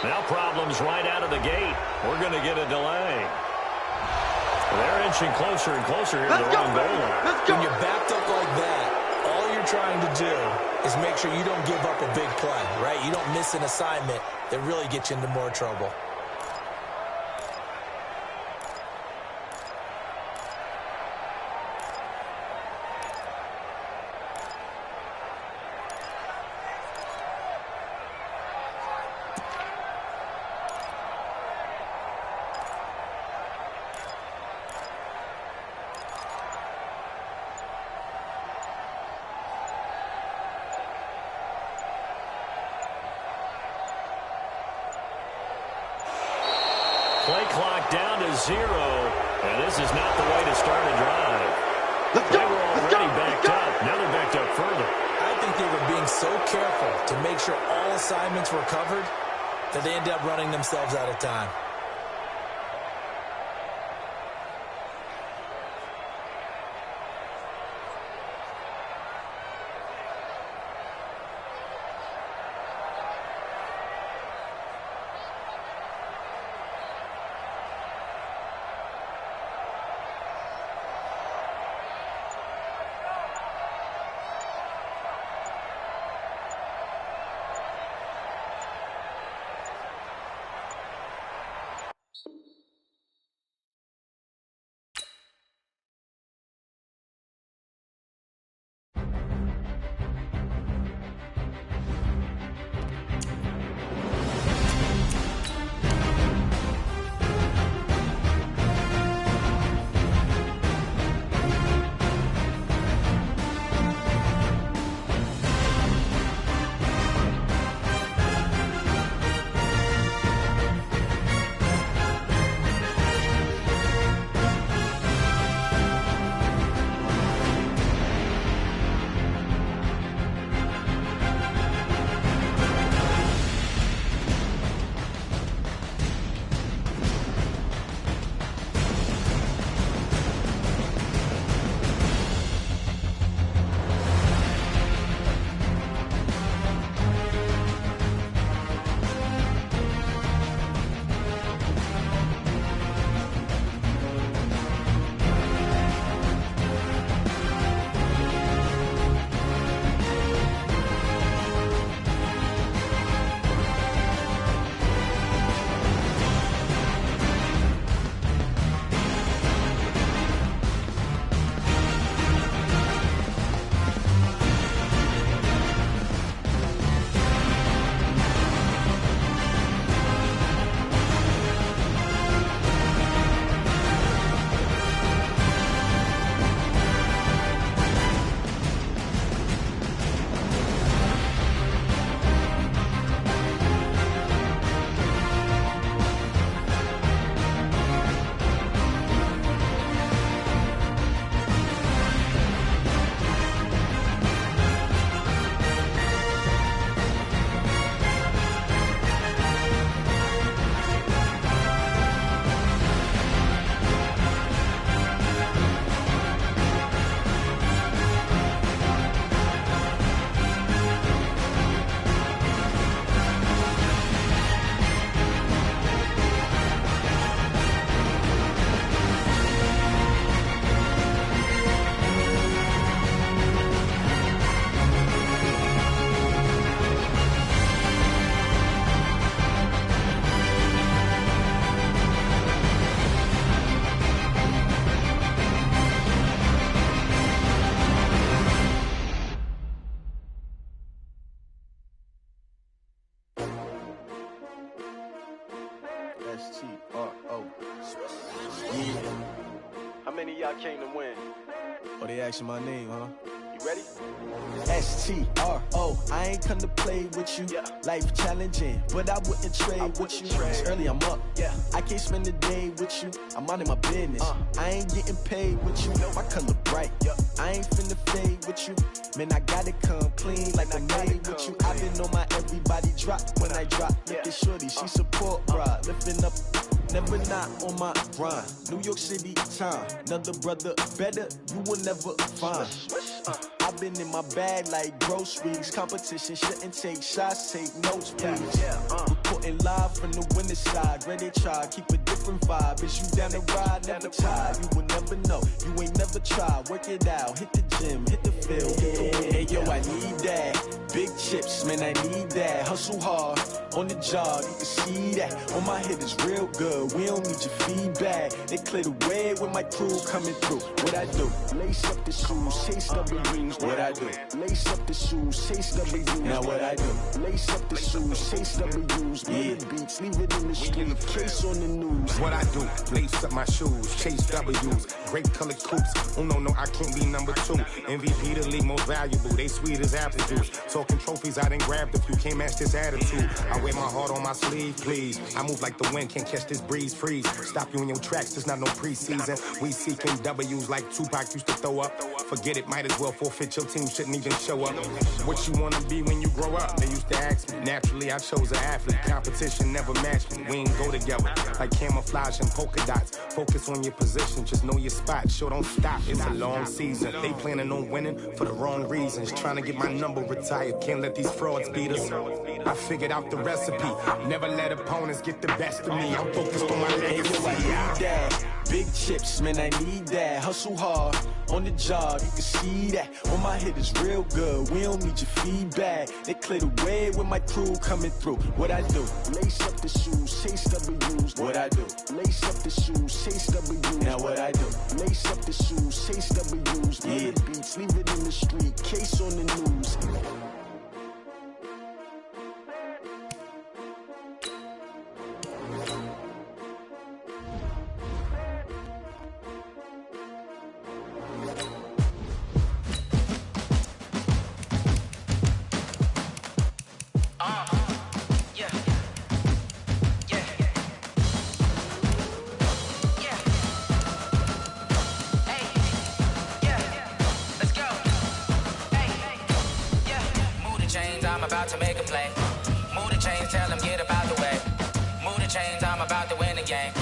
Speaker 1: Now problems right out of the gate. We're going to get a delay. They're inching closer and closer here to the wrong goal line.
Speaker 3: When you're backed up like that, all you're trying to do is make sure you don't give up a big play, right? You don't miss an assignment that really gets you into more trouble.
Speaker 1: Play clock down to 0, and this is not the way to start a drive. They were already backed up. Now they're backed up further.
Speaker 3: I think they were being so careful to make sure all assignments were covered that they ended up running themselves out of time.
Speaker 6: Oh, they asking my name, huh?
Speaker 3: You ready?
Speaker 6: S-T-R-O, I ain't come to play with you. Life challenging, but I wouldn't trade with you. It's early, I'm up. I can't spend the day with you. I'm minding my business. I ain't getting paid with you. My color bright. I ain't finna fade with you. Man, I gotta come clean like I made with you. I've been on my everybody drop when I drop. Look at shorty, she support ride. Lifting up, never not on my grind. New York City time, another brother better, you will never find. I've been in my bag like groceries. Competition shouldn't take shots, take notes, please. Reporting live from the winter side. Ready to try, keep a different vibe. Is you down the ride, never tired. You will never know, you ain't never tried. Work it out, hit the gym, hit the field. Hey yo, I need that. Big chips, man, I need that. Hustle hard, on the job, you can see that. On my head is real good, we don't need your feedback. They clear the way with my crew coming through. What I do? Lace up the shoes, chase W's. What I do? Lace up the shoes, chase W's. Now what I do? Lace up the shoes, chase W's. Yeah, beats, leave it in the street, case on the news.
Speaker 7: What I do? Lace up my shoes, chase W's. Great colored coops. Oh no, I can't be number 2. MVP the league most valuable. They sweet as apple juice. Talking trophies, I didn't grab the few. Can't match this attitude. I wear my heart on my sleeve, please. I move like the wind, can't catch this breeze, freeze. Stop you in your tracks, there's not no preseason. We seeking W's like Tupac used to throw up. Forget it, might as well forfeit, your team shouldn't even show up. What you wanna be when you grow up? They used to ask me. Naturally, I chose an athlete. Competition never matched me. We ain't go together like camouflage and polka dots. Focus on your position, just know your spot. Sure, don't stop, it's a long season. They planning on winning for the wrong reasons. Trying to get my number retired, can't let these frauds beat us. I figured out the recipe. Never let opponents get the best of me. I'm focused on my legacy.
Speaker 6: I need that. Big chips, man, I need that. Hustle hard, on the job, you can see that. On my head is real good, we don't need your feedback. They clear the way with my crew coming through. What I do? Lace up the shoes, chase W's. What I do? Lace up the shoes, chase W's. Now what I do? Lace up the shoes, chase W's. Yeah, beats, leave it in the street, case on the news.
Speaker 8: I'm about to make a play. Move the chains, tell them get up out the way. Move the chains, I'm about to win the game.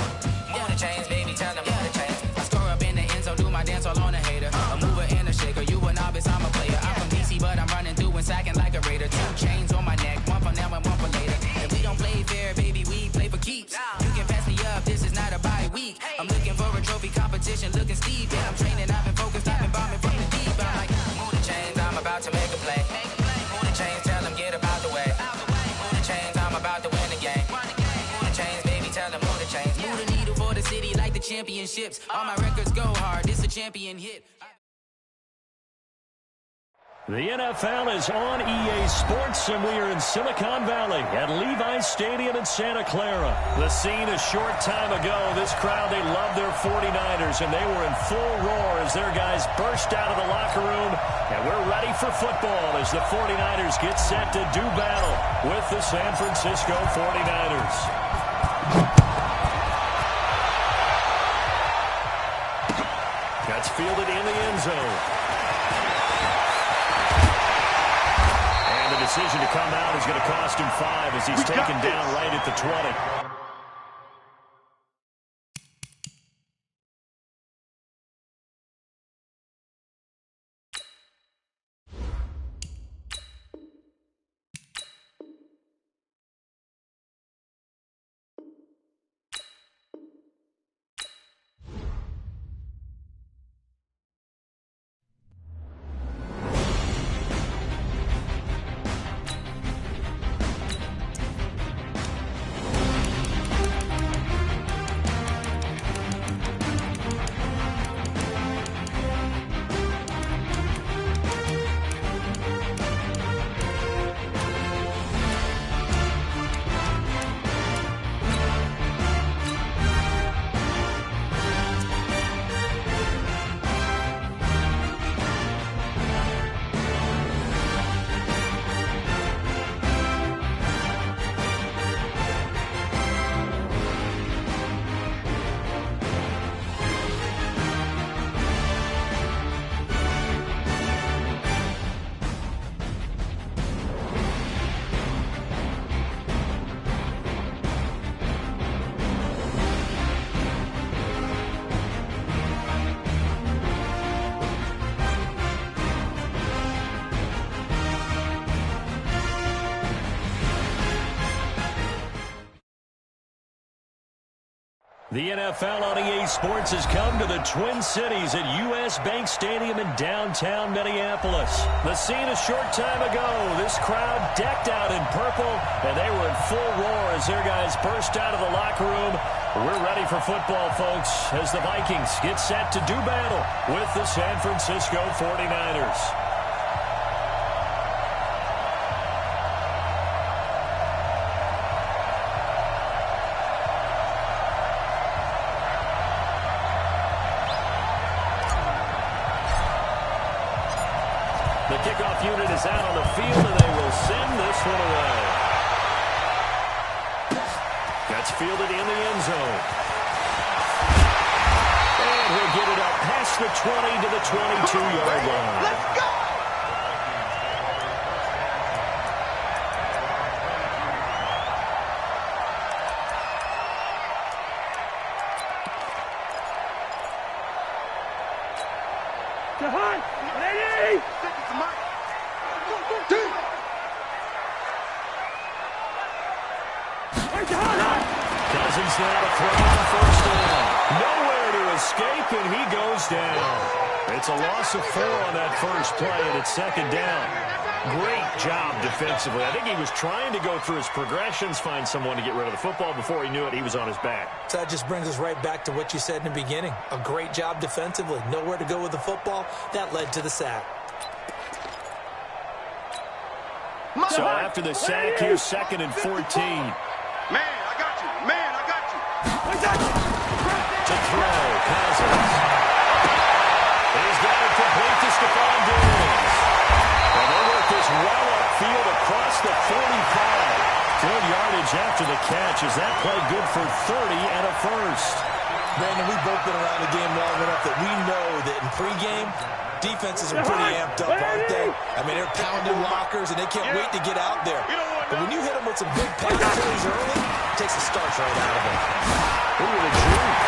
Speaker 8: Move the chains, baby, tell them move the chains. I score up in the end zone, do my dance all on a hater. A mover and a shaker, you a novice, I'm a player. I'm from DC, but I'm running through and sacking like a raider. 2 chains on my neck, one for now and one for later. And we don't play fair, baby, we play for keeps. You can pass me up, this is not a bye week. I'm looking for a trophy competition, looking steep. Yeah, I'm training, I've been focused, I've been bombing from the deep. I'm like, move the chains, I'm about to make a play. Move the chains, tell them get up out the way. Move the chains, I'm about to win the game. Move the chains, baby, tell them move the chains. Move the needle for the city like the championships. All my records go hard, this a champion hit.
Speaker 1: The NFL is on EA Sports, and we are in Silicon Valley at Levi's Stadium in Santa Clara. The scene a short time ago, this crowd, they love their 49ers, and they were in full roar as their guys burst out of the locker room. And we're ready for football as the 49ers get set to do battle with the San Francisco 49ers. That's fielded in the end zone. Decision to come out is going to cost him 5 as he's taken down right at the 20. The NFL on EA Sports has come to the Twin Cities at U.S. Bank Stadium in downtown Minneapolis. The scene a short time ago, this crowd decked out in purple, and they were in full roar as their guys burst out of the locker room. We're ready for football, folks, as the Vikings get set to do battle with the San Francisco 49ers. The kickoff unit is out on the field, and they will send this one away. That's fielded in the end zone. And he'll get it up past the 20 to the 22-yard line.
Speaker 2: Let's go!
Speaker 1: Cousins now to throw on first down. Nowhere to escape, and he goes down. It's a loss of 4 on that first play, and it's second down. Great job defensively. I think he was trying to go through his progressions, find someone to get rid of the football. Before he knew it, he was on his back.
Speaker 3: So that just brings us right back to what you said in the beginning. A great job defensively. Nowhere to go with the football. That led to the sack.
Speaker 1: So after the sack, here's 2nd and 14.
Speaker 2: Man, I got you. Man, I got you.
Speaker 1: To throw, Cousins. He's got it complete to Stephon Diggs. And they work this well upfield across the 45. Good yardage after the catch. Is that play good for 30 and a first?
Speaker 3: Brandon, we've both been around the game long enough that we know that in pregame, defenses are pretty amped up, aren't they? I mean, they're pounding lockers, and they can't wait to get out there. But when you hit them with some big pass plays early, it takes the starch right out of them.
Speaker 1: Look at the juke.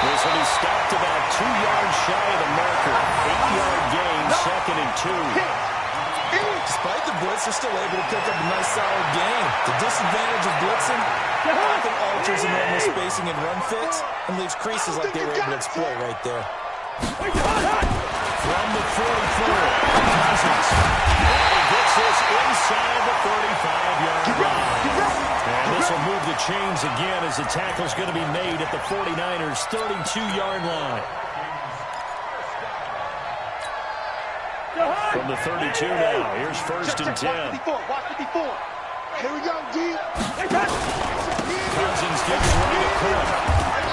Speaker 1: This will be stopped about 2 yards shy of the marker. 8-yard gain, 2nd and 2.
Speaker 3: Despite the blitz, they're still able to pick up a nice, solid gain. The disadvantage of blitzing often alters the normal spacing and run fits and leaves creases like they were able to exploit right there.
Speaker 1: From the 44, Cousins. And he gets this inside the 35-yard line. And this will move the chains again as the tackle's going to be made at the 49ers' 32-yard line. From the 32 now, here's 1st and 10.
Speaker 2: Watch the before. Here we go, D.
Speaker 1: Cousins gives one to Cook.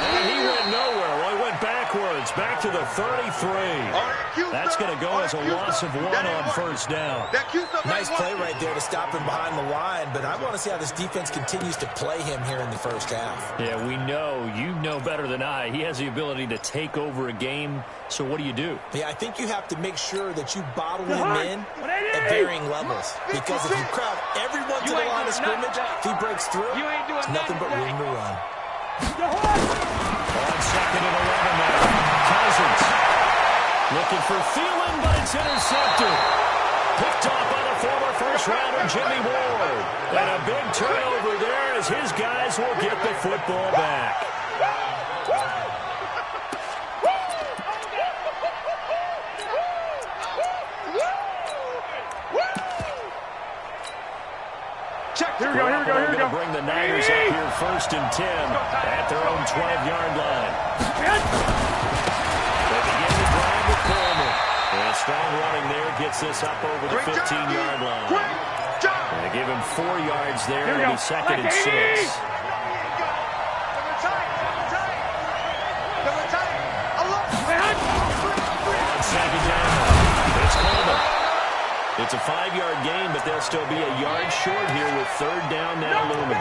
Speaker 1: And he went nowhere. Well, he went backwards, back to the 33. That's going to go as a loss of 1 on first down.
Speaker 3: Nice play right there to stop him behind the line, but I want to see how this defense continues to play him here in the first half.
Speaker 1: Yeah, we know. You know better than I. He has the ability to take over a game. So what do you do?
Speaker 3: Yeah, I think you have to make sure that you bottle him in at varying levels. Because if you crowd everyone to the line of scrimmage, if he breaks through, it's nothing but room to run.
Speaker 1: On 2nd and 11 now. Cousins looking for Thielen, but it's intercepted. Picked off by the former first-rounder Jimmy Ward. And a big turnover there as his guys will get the football back.
Speaker 4: Here we go.
Speaker 1: They're going to bring the Niners up here 1st and 10 at their own 12-yard line. They begin the drive with Coleman. And a strong running there gets this up over the 15-yard line. They give him 4 yards there. It'll be 2nd and 6. On 2nd down, it's Coleman. It's a 5-yard gain, but they'll still be a yard short here with 3rd down now looming.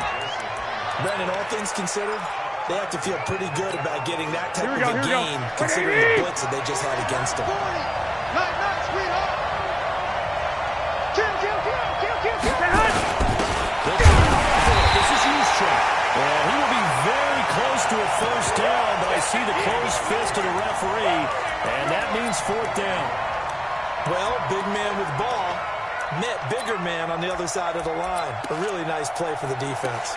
Speaker 3: Brandon, all things considered, they have to feel pretty good about getting that type of a gain, considering the blitz that they just had against them.
Speaker 1: This is Juszczyk. And he will be very close to a first down, but I see the closed fist of the referee, and that means 4th down.
Speaker 3: Well, big man with ball met bigger man on the other side of the line. A really nice play for the defense.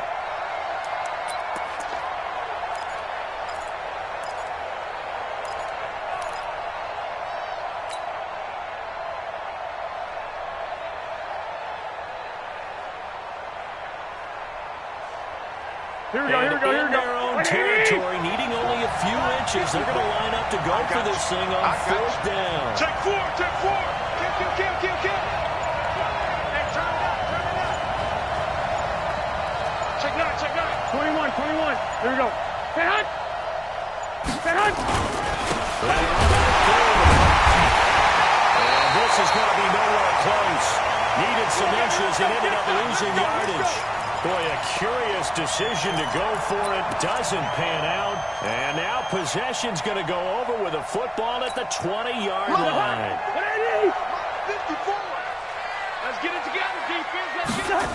Speaker 4: Here we go, here we go, here we go.
Speaker 1: In their own territory, needing only a few inches. They're going to line up to go for this thing on fourth down.
Speaker 2: Check four, check four. Kill. Hey, turn it up. Check nine.
Speaker 4: 21. Here we go. Hey, Hunt.
Speaker 1: And this is going to be nowhere close. Needed some inches and ended up losing yardage. Boy, a curious decision to go for it. Doesn't pan out. And now possession's going to go over with a football at the 20-yard line.
Speaker 2: 54.
Speaker 5: Let's get it together, defense. Let's get it.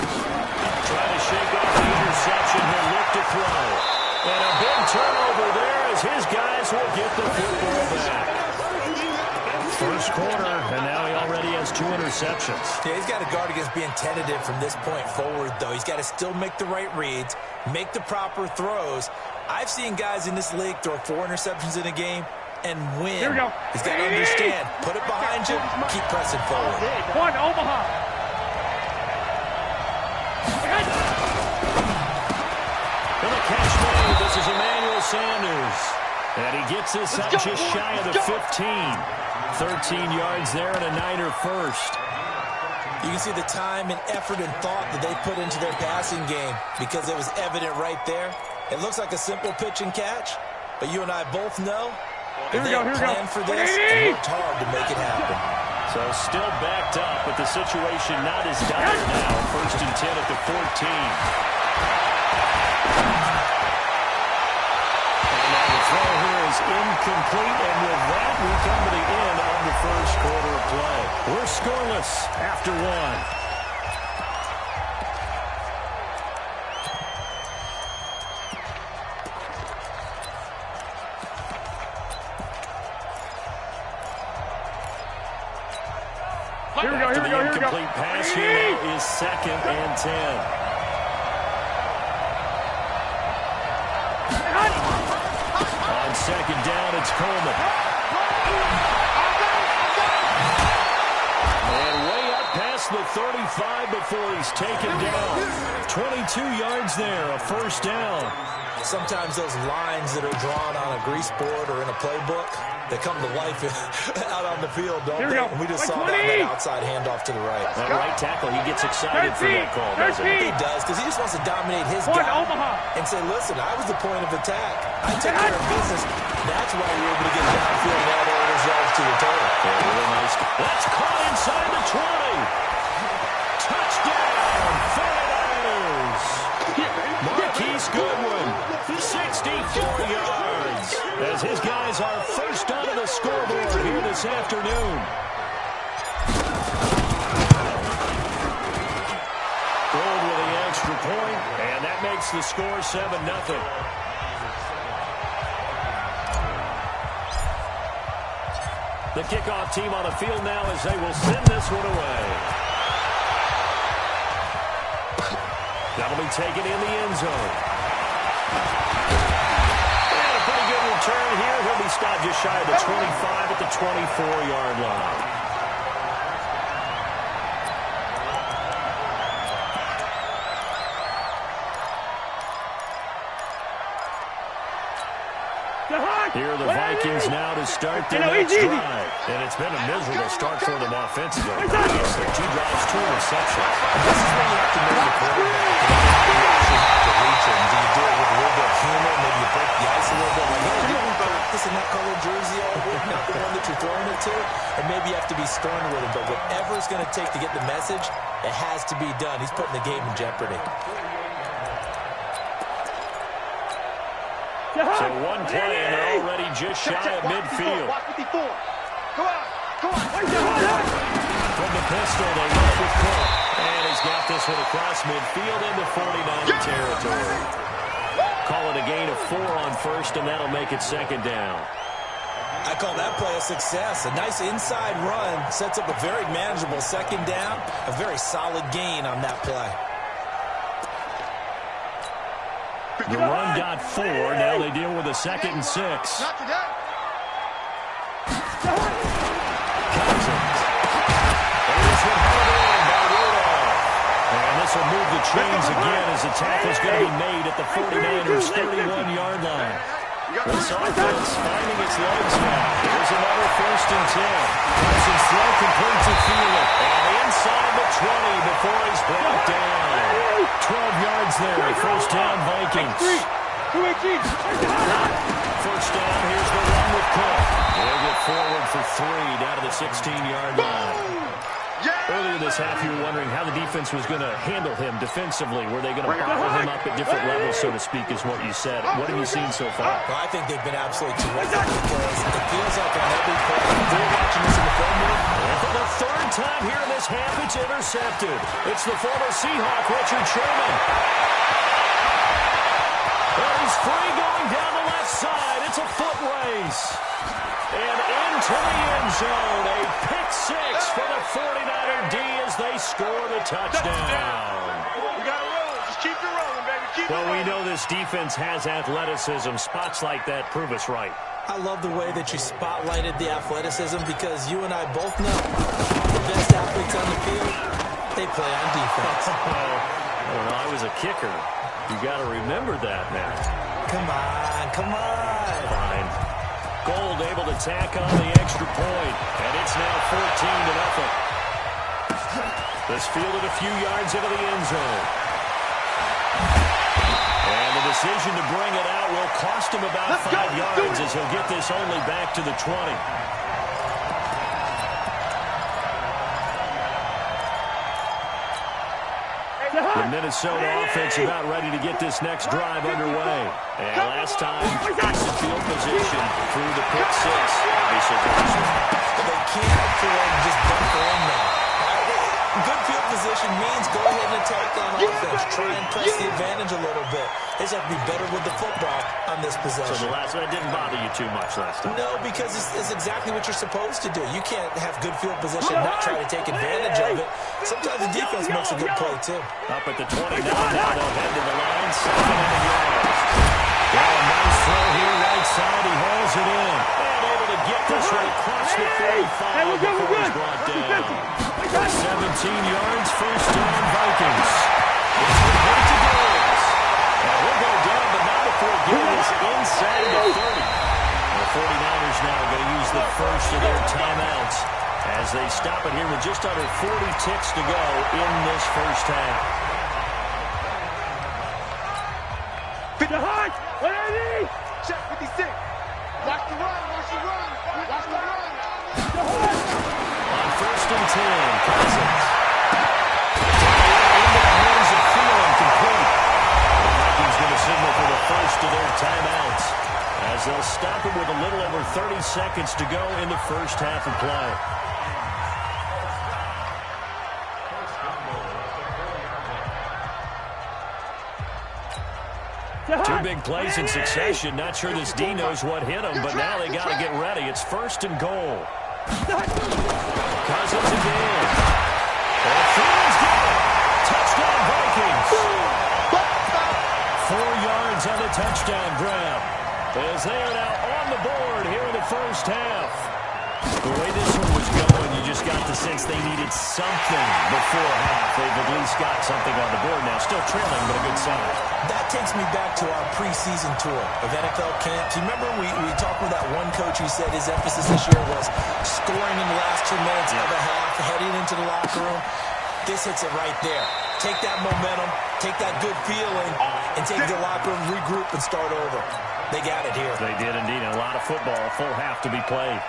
Speaker 1: Trying to shake off the interception. He'll look to throw. And a big turnover there as his guys will get the football back. First quarter, and now he already has 2 interceptions.
Speaker 3: Yeah, he's got to guard against being tentative from this point forward, though. He's got to still make the right reads, make the proper throws. I've seen guys in this league throw 4 interceptions in a game and win.
Speaker 4: Here we go.
Speaker 3: He's got to understand. Put it behind you. Keep pressing forward.
Speaker 4: One, Omaha.
Speaker 1: For the catch made, this is Emmanuel Sanders. And he gets this up just shy of the 15. 13 yards there and a Niner first.
Speaker 3: You can see the time and effort and thought that they put into their passing game because it was evident right there. It looks like a simple pitch and catch, but you and I both know they planned for this and worked hard to make it happen.
Speaker 1: So still backed up, but the situation not as dire now. First and 10 at the 14. Throw here is incomplete, and with that, we come to the end of the first quarter of play. We're scoreless after 1.
Speaker 4: Here we go.
Speaker 1: The incomplete pass here is second and 10. On second down, it's Coleman. And way up past the 35 before he's taken down. 22 yards there, a first down.
Speaker 3: Sometimes those lines that are drawn on a grease board or in a playbook, they come to life out on the field, don't they? And we just saw that outside handoff to the right.
Speaker 1: That right tackle, he gets excited for that call, doesn't he?
Speaker 3: He does, because he just wants to dominate his guy and say, listen, I was the point of attack. I took care of business. That's why you're able to get downfield and add all those yards to your total.
Speaker 1: Yeah, really nice. That's caught inside the 20. Touchdown, 49ers. Marquise Goodwin, 64 yards. As his guys are first onto the scoreboard here this afternoon. Gold with the extra point, and that makes the score 7-0. The kickoff team on the field now as they will send this one away. That'll be taken in the end zone. And a pretty good return here. He'll be stopped just shy of the 25 at the 24-yard line. Here are the Vikings now to start their next drive. And it's been a miserable start for them offensively. Obviously, 2 drives, 2 receptions.
Speaker 3: This is where you have to know your quarterback and the reach him. Do you do it with a little bit of humor? Maybe you break the ice a little bit. Like, hey, you don't practice in that colored jersey all week, not the one that you're throwing it to. And maybe you have to be stern with him. But whatever it's going to take to get the message, it has to be done. He's putting the game in jeopardy.
Speaker 1: So one play, and they're already just shy of midfield.
Speaker 2: Go on.
Speaker 1: From the pistol, they look with Cook. And he's got this one across midfield into 49er territory. Call it a gain of 4 on first, and that'll make it second down.
Speaker 3: I call that play a success. A nice inside run sets up a very manageable second down. A very solid gain on that play.
Speaker 1: The run got 4. Now they deal with a 2nd and 6.
Speaker 2: Not today.
Speaker 1: Cousins. And this one held in by Rudolph. And this will move the chains again as as the tackle's going to be made at the 49ers' 31-yard line. This offense finding its legs now. Here's another 1st and 10. Cousins throw complete to Thielen. And inside the 20 before he's brought down. 12 yards there. 1st down, Vikings. 1st down, here's the run with Cook. They'll get forward for 3 down to the 16-yard line. Earlier this half, you were wondering how the defense was going to handle him defensively. Were they going to bottle him up at different levels, so to speak, is what you said. What have you seen so far?
Speaker 3: Well, I think they've been absolutely terrific because it feels like on every play, they're watching this in the film room.
Speaker 1: And for the 3rd time here in this half, it's intercepted. It's the former Seahawk, Richard Sherman. And he's free going down the left side. It's a foot race. And into the end zone, a pick 6 for the 49er D as they score the touchdown.
Speaker 2: We got to roll. Just keep it rolling, baby. Keep it
Speaker 1: Well, we
Speaker 2: rolling.
Speaker 1: know this defense has athleticism. Spots like that prove us right.
Speaker 3: I love the way that you spotlighted the athleticism because you and I both know the best athletes on the field, they play on defense.
Speaker 1: When I was a kicker, you got to remember that now.
Speaker 3: Come on, come on.
Speaker 1: Fine. Gold able to tack on the extra point, and it's now 14-0. This fielded a few yards into the end zone. And the decision to bring it out will cost him about 5 yards as he'll get this only back to the 20. The Minnesota offense about ready to get this next drive underway. And last time, decent field position through the pick 6. Obviously,
Speaker 3: They can't afford to just bunker in now. Good field position means go ahead and attack on offense. Try and press the advantage a little bit. They just have to be better with the football on this possession.
Speaker 1: So the last one didn't bother you too much last time?
Speaker 3: No, because it's exactly what you're supposed to do. You can't have good field position and not try to take advantage of it. Sometimes the defense makes a good play, too.
Speaker 1: Up at the 29 now, they'll head to the line, 7 and a yard. Got a nice throw here, right side, he hauls it in. And able to get this one across the 45 before he's brought down. 17 yards, 1st down, Vikings. It's complete to Diggs. And he'll go down, but not before getting this inside the 30. The 49ers now going to use the first of their timeouts as they stop it here with just under 40 ticks to go in this first half.
Speaker 2: Check 56. Watch the run. Watch the run. Watch the run.
Speaker 1: On 1st and 10, Cousins. Into the hands of Thielen, complete. The Vikings going to signal for the first of their timeouts as they'll stop it with a little over 30 seconds to go in the first half of play. Two big plays in succession. Not sure this D knows what hit him, but now they got to get ready. It's 1st and goal. Cousins again. And Thielen's got it. Touchdown, Vikings. 4 yards on the touchdown grab. As they are now on the board here in the first half. The way this one was going, you just got the sense they needed something before half. They've at least got something on the board now. Still trailing, but a good sign.
Speaker 3: That takes me back to our preseason tour of NFL camps. You remember we talked with that one coach who said his emphasis this year was scoring in the last 2 minutes of a half, heading into the locker room. This hits it right there. Take that momentum, take that good feeling, and take the locker room, regroup, and start over. They got it here.
Speaker 1: They did indeed. A lot of football, a full half to be played.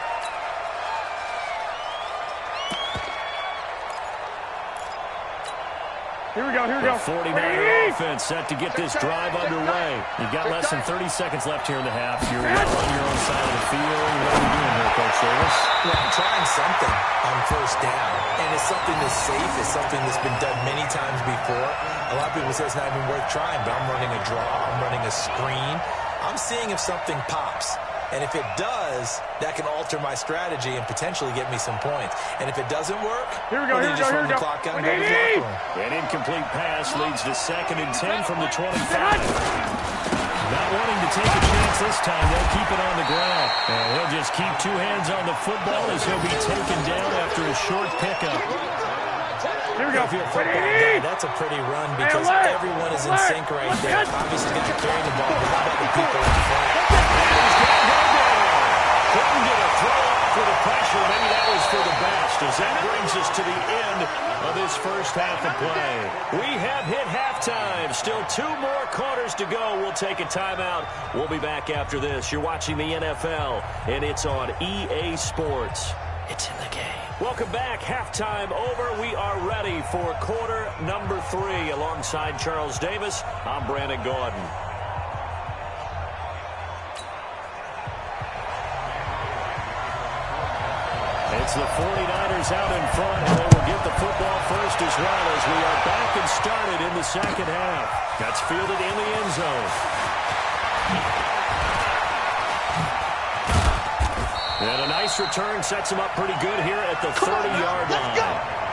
Speaker 4: Here we go, here we go.
Speaker 1: The 49er offense set to get this drive underway. You've got less than 30 seconds left here in the half. You're well on your own side of the field. What are you doing here, Coach Davis?
Speaker 3: Well, I'm trying something on 1st down. And it's something that's safe. It's something that's been done many times before. A lot of people say it's not even worth trying, but I'm running a draw. I'm running a screen. I'm seeing if something pops. And if it does, that can alter my strategy and potentially get me some points. And if it doesn't work,
Speaker 4: here we go,
Speaker 3: then just run the clock out and go to the locker room.
Speaker 1: An incomplete pass leads to 2nd and 10 from the 25. Not wanting to take a chance this time, they'll keep it on the ground. And he'll just keep 2 hands on the football as he'll be taken down after a short pickup.
Speaker 4: Here we go.
Speaker 3: If you're a football guy, that's a pretty run because everyone is in sync right there. Obviously, going to carry the ball, but how about the people in front?
Speaker 1: Couldn't get a throw off with the pressure. Maybe that was for the best, as that brings us to the end of this first half of play. We have hit halftime. Still 2 more quarters to go. We'll take a timeout. We'll be back after this. You're watching the NFL, and it's on EA Sports. It's in the game. Welcome back. Halftime over. We are ready for quarter number 3. Alongside Charles Davis, I'm Brandon Gordon. It's the 49ers out in front, and they will get the football first as well as we are back and started in the second half. That's fielded in the end zone. And a nice return sets him up pretty good here at the 30-yard line.
Speaker 2: Let's go.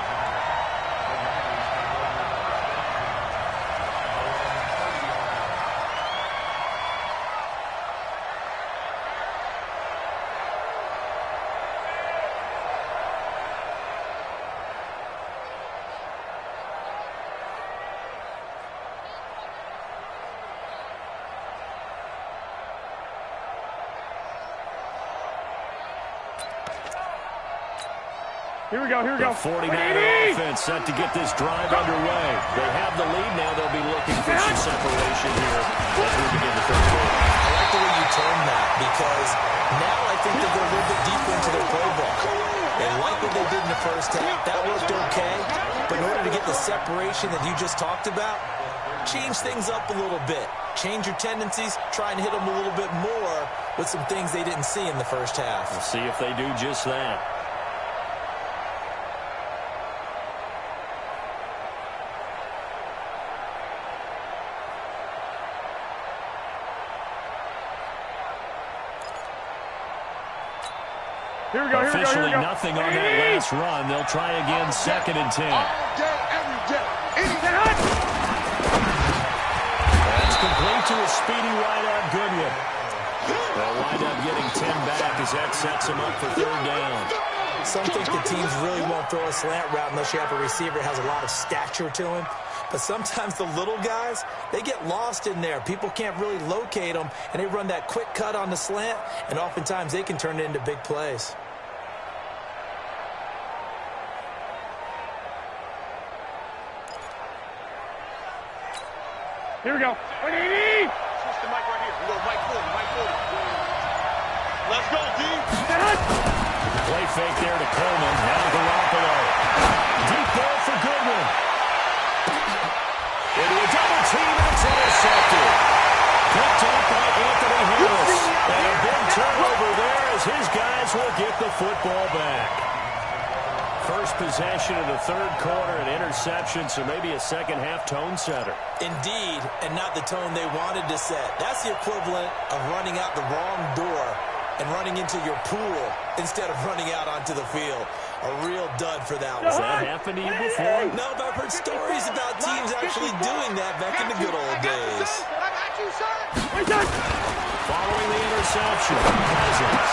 Speaker 4: Here we go, here we go.
Speaker 1: The 49er offense set to get this drive underway. They have the lead now. They'll be looking for some separation here as we begin the third quarter.
Speaker 3: I like the way you turned that because now I think they'll go a little bit deeper into their play ball. They like what they did in the first half. That worked okay. But in order to get the separation that you just talked about, change things up a little bit. Change your tendencies. Try and hit them a little bit more with some things they didn't see in the first half.
Speaker 1: We'll see if they do just that.
Speaker 4: Here we go, here we go,
Speaker 1: Officially
Speaker 4: here we go.
Speaker 1: nothing on that last run. They'll try again, 2nd and 10.
Speaker 2: All day, every day.
Speaker 1: That's complete to a speedy wideout Goodwin. They'll wind up getting 10 back as that sets him up for 3rd down.
Speaker 3: Some think the teams really won't throw a slant route unless you have a receiver that has a lot of stature to him. But sometimes the little guys, they get lost in there. People can't really locate them, and they run that quick cut on the slant, and oftentimes they can turn it into big plays.
Speaker 4: Here we go.
Speaker 2: Switch the mic right here. We go Mike 40, Mike 40. Let's go, D.
Speaker 1: Play fake there to Coleman. Now Garoppolo. Deep ball for Goodwin. Into a double team, and it's intercepted. Picked up by Anthony Harris. And a big turnover there as his guys will get the football back. First possession of the 3rd quarter, an interception, so maybe a second-half tone setter.
Speaker 3: Indeed, and not the tone they wanted to set. That's the equivalent of running out the wrong door and running into your pool instead of running out onto the field. A real dud for that one.
Speaker 1: Has that happened to you before?
Speaker 3: No, but I've heard stories about teams actually doing that back in the good old days.
Speaker 2: I got you, sir.
Speaker 1: Following the interception, Cousins.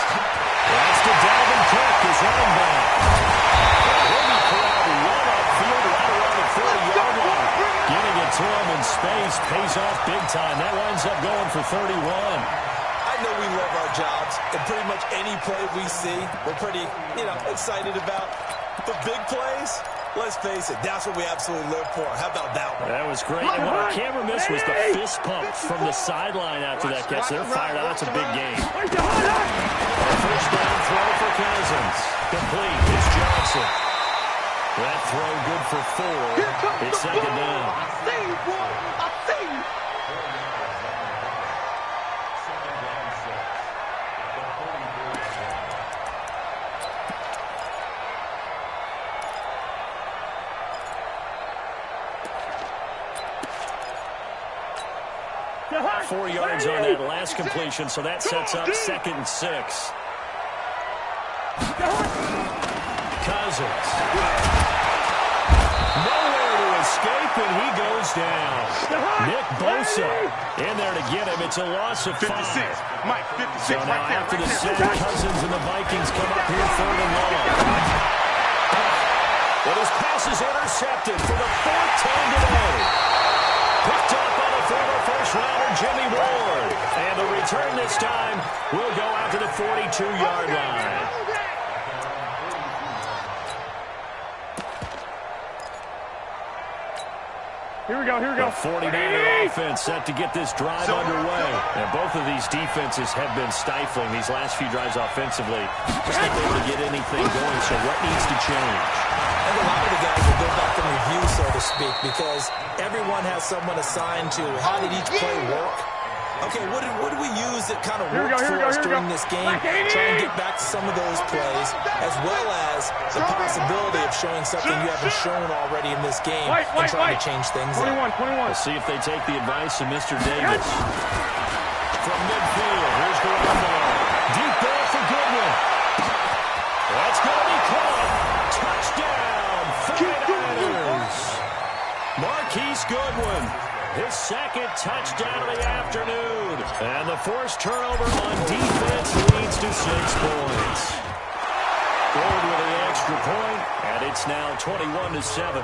Speaker 1: That's to Dalvin Cook, his running back. He'll be called run upfield right around the 40-yard line. Getting it to him in space pays off big time. That winds up going for 31.
Speaker 3: I know we love our jobs, and pretty much any play we see, we're pretty, excited about. But big plays, let's face it, that's what we absolutely live for. How about that one?
Speaker 1: That was great. And what our camera missed was the fist pump from the sideline after that catch. They're fired out. That's a big game. First down throw for Cousins. Complete. It's Johnson. That throw good for 4. It's 2nd down.
Speaker 2: I see you, boy. I see you.
Speaker 4: Yeah.
Speaker 1: 4 yards on that last completion, so that sets up 2nd and 6. Cousins. Nowhere to escape, and he goes down. Nick Bosa in there to get him. It's a loss of 5.
Speaker 2: 56. Mike, 56
Speaker 1: So now
Speaker 2: right
Speaker 1: after
Speaker 2: there,
Speaker 1: the
Speaker 2: right
Speaker 1: sack,
Speaker 2: there.
Speaker 1: Cousins and the Vikings come up here 3rd and long. But his pass is intercepted. intercepted for the fourth time today. Picked up by the former first-rounder Jimmy Ward. And the return this time will go out to the 42-yard line.
Speaker 4: Here we go, here we go.
Speaker 1: The 49er offense set to get this drive underway. And both of these defenses have been stifling these last few drives offensively. Just not able to get anything going, so what needs to change?
Speaker 3: And a lot of the guys will go back and review, so to speak, because everyone has someone assigned to how did each play work. Okay, what did we use that kind of worked for us during this game? Try and get back to some of those plays, as well as the possibility of showing something you haven't shown already in this game and trying to change things up.
Speaker 4: 21.
Speaker 1: We'll see if they take the advice of Mr. Davis. From midfield, here's Garoppolo. Deep ball for Goodwin. That's going to be caught. Touchdown, 49ers. Marquise Goodwin. His second touchdown of the afternoon. And the forced turnover on defense leads to 6 points. Gold with the extra point, and it's now 21-7.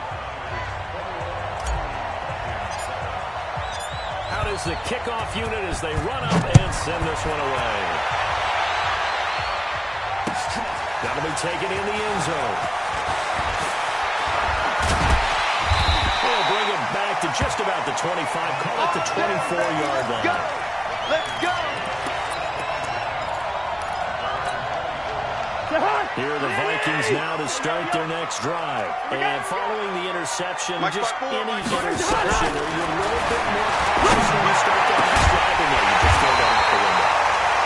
Speaker 1: Out is the kickoff unit as they run up and send this one away. That'll be taken in the end zone. Bring it back to just about the 25, call it the 24-yard line.
Speaker 2: Let's go.
Speaker 1: Here are the Vikings now to start their next drive. And following the interception, just any interception, are you a little bit more cautious when you start that next drive? Or no, you just throw that out the window?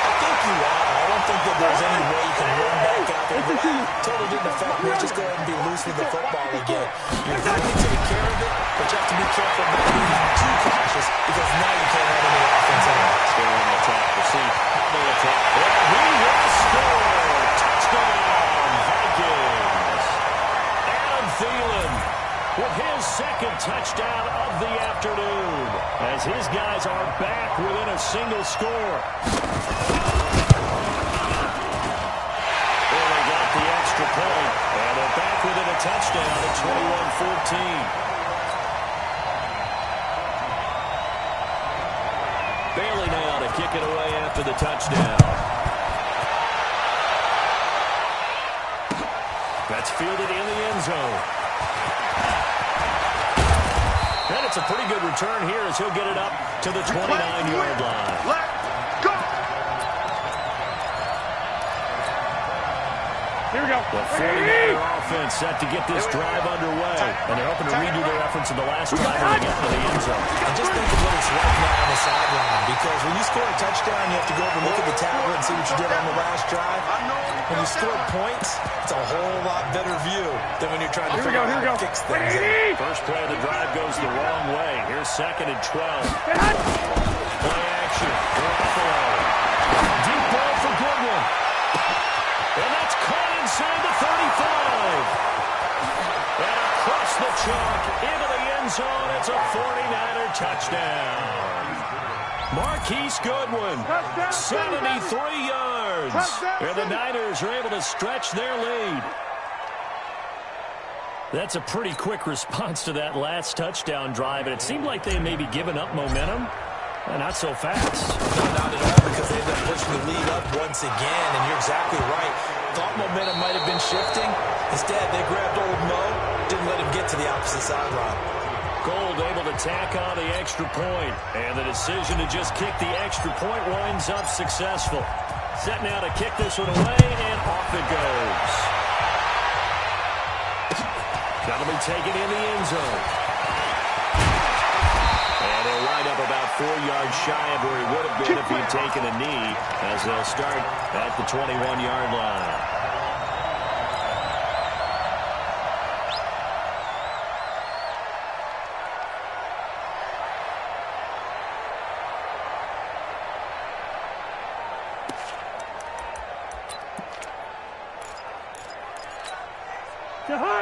Speaker 3: I think you are. I don't think that there's any way you can run back out there. But totally didn't affect me. Just go ahead and be loose with the football again. You're going to take care of it, but you have to be careful not being too cautious because now you can't have any offense at all.
Speaker 1: Stay on the attack. We'll see how they attack. And he will score. Touchdown, Vikings. Adam Thielen with his second touchdown of the afternoon as his guys are back within a single score. The extra point, and they're back within a touchdown at 21-14. Bailey now to kick it away after the touchdown. That's fielded in the end zone. And it's a pretty good return here as he'll get it up to the 29-yard line.
Speaker 4: Here we go.
Speaker 1: The 49er offense set to get this drive underway. And they're hoping to redo their efforts in the last drive when they get to the end zone.
Speaker 3: And just think of what it's like now on the sideline, because when you score a touchdown, you have to go over and look at the tablet and see what you did on the last drive. When you score points, it's a whole lot better view than when you're trying to figure out how to fix things.
Speaker 1: First play of the drive goes the wrong way. Here's 2nd and 12. Play action. Garoppolo. Deep ball for Goodwin. And that's caught inside the 35. And across the chalk into the end zone. It's a 49er touchdown. Marquise Goodwin, 73 yards. And the Niners are able to stretch their lead. That's a pretty quick response to that last touchdown drive. And it seemed like they may be giving up momentum. Not so fast.
Speaker 3: No, not at all, because they ended up pushing the lead up once again, and you're exactly right. Thought momentum might have been shifting. Instead, they grabbed old Mo, didn't let him get to the opposite sideline.
Speaker 1: Gold able to tack on the extra point, and the decision to just kick the extra point winds up successful. Set now to kick this one away, and off it goes. That'll be taken in the end zone. And he'll wind up about 4 yards shy of where he would have been if he had taken a knee, as they'll start at the 21-yard line.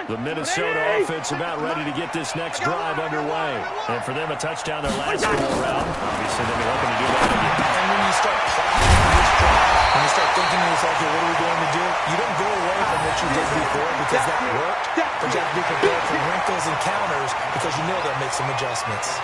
Speaker 1: The Minnesota offense about ready to get this next drive underway. And for them, a touchdown their last go around. Obviously, they'll be hoping to do that again.
Speaker 3: And when you start plotting which When you start thinking to yourself, okay, what are we going to do? You don't go away from what you did before because that worked, but you have to be prepared for wrinkles and counters because you know they'll make some adjustments.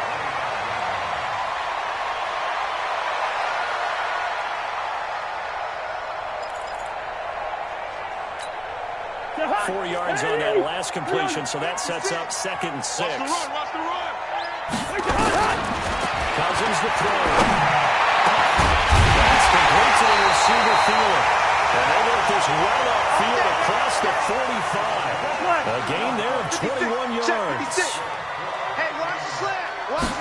Speaker 1: 4 yards on that last completion, so that sets up 2nd and 6.
Speaker 2: Watch the run, watch the run.
Speaker 1: Cousins the throw. That's complete to the receiver Thielen. And they work this well upfield across the 45. A gain there of 21 yards.
Speaker 2: Hey, watch the slant.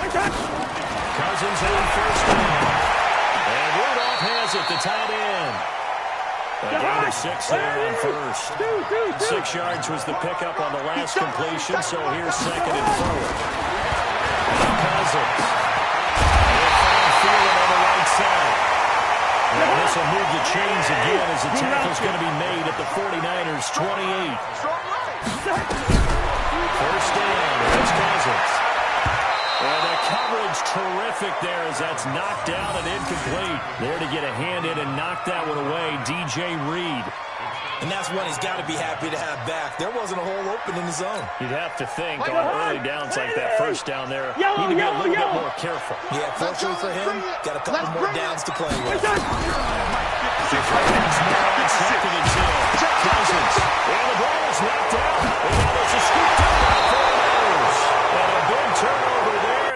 Speaker 1: Cousins on first down. And Rudolph has it, the tight end. A gain of 6 there on first. 6 yards was the pickup on the last completion, so here's 2nd and 4. Cousins. Thielen on the right side. And this will move the chains again as the tackle's going to be made at the 49ers' 28. First down, there's Cousins. And the coverage terrific there as that's knocked out and incomplete. There to get a hand in and knock that one away, DJ Reed.
Speaker 3: And that's one he's got to be happy to have back. There wasn't a hole open in the zone.
Speaker 1: You'd have to think on early downs like that, first down there, need to be a little bit more careful.
Speaker 3: Yeah, fortunately for him, got a couple more downs to play with.
Speaker 1: Second and 2. Cousins. And the ball is knocked out. And now there's a scoop down for the Niners. And a big turnover there.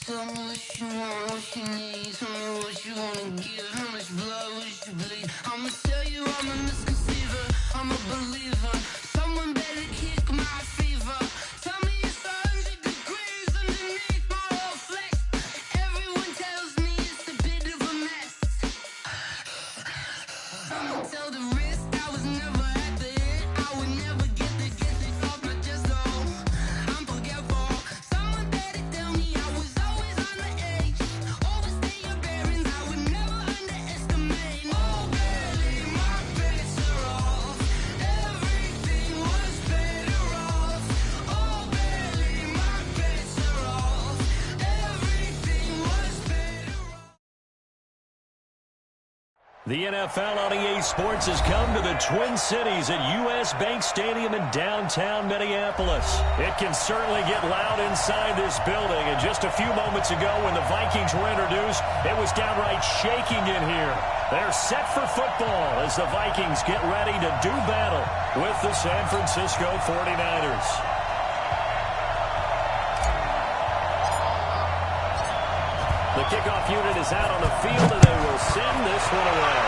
Speaker 8: Tell me what you want, what you need. Tell me what you wanna give. How much blood would you bleed? I'ma tell you I'm a misconceiver. I'm a believer. Someone better kick my fever. Tell me it's 100 degrees underneath my whole flex. Everyone tell
Speaker 1: The NFL on EA Sports has come to the Twin Cities at U.S. Bank Stadium in downtown Minneapolis. It can certainly get loud inside this building, and just a few moments ago when the Vikings were introduced, it was downright shaking in here. They're set for football as the Vikings get ready to do battle with the San Francisco 49ers. The kickoff unit is out on the field, and they will send this one away.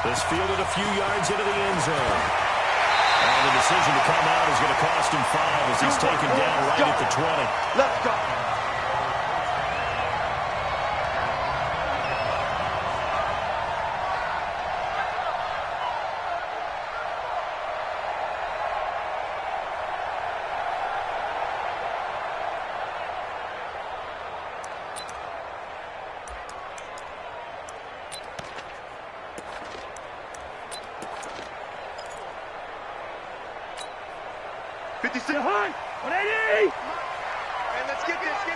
Speaker 1: This fielded a few yards into the end zone. And the decision to come out is going to cost him 5 as he's taken down right at the 20.
Speaker 2: Let's go.
Speaker 4: High, 180!
Speaker 2: And let's get this.
Speaker 1: From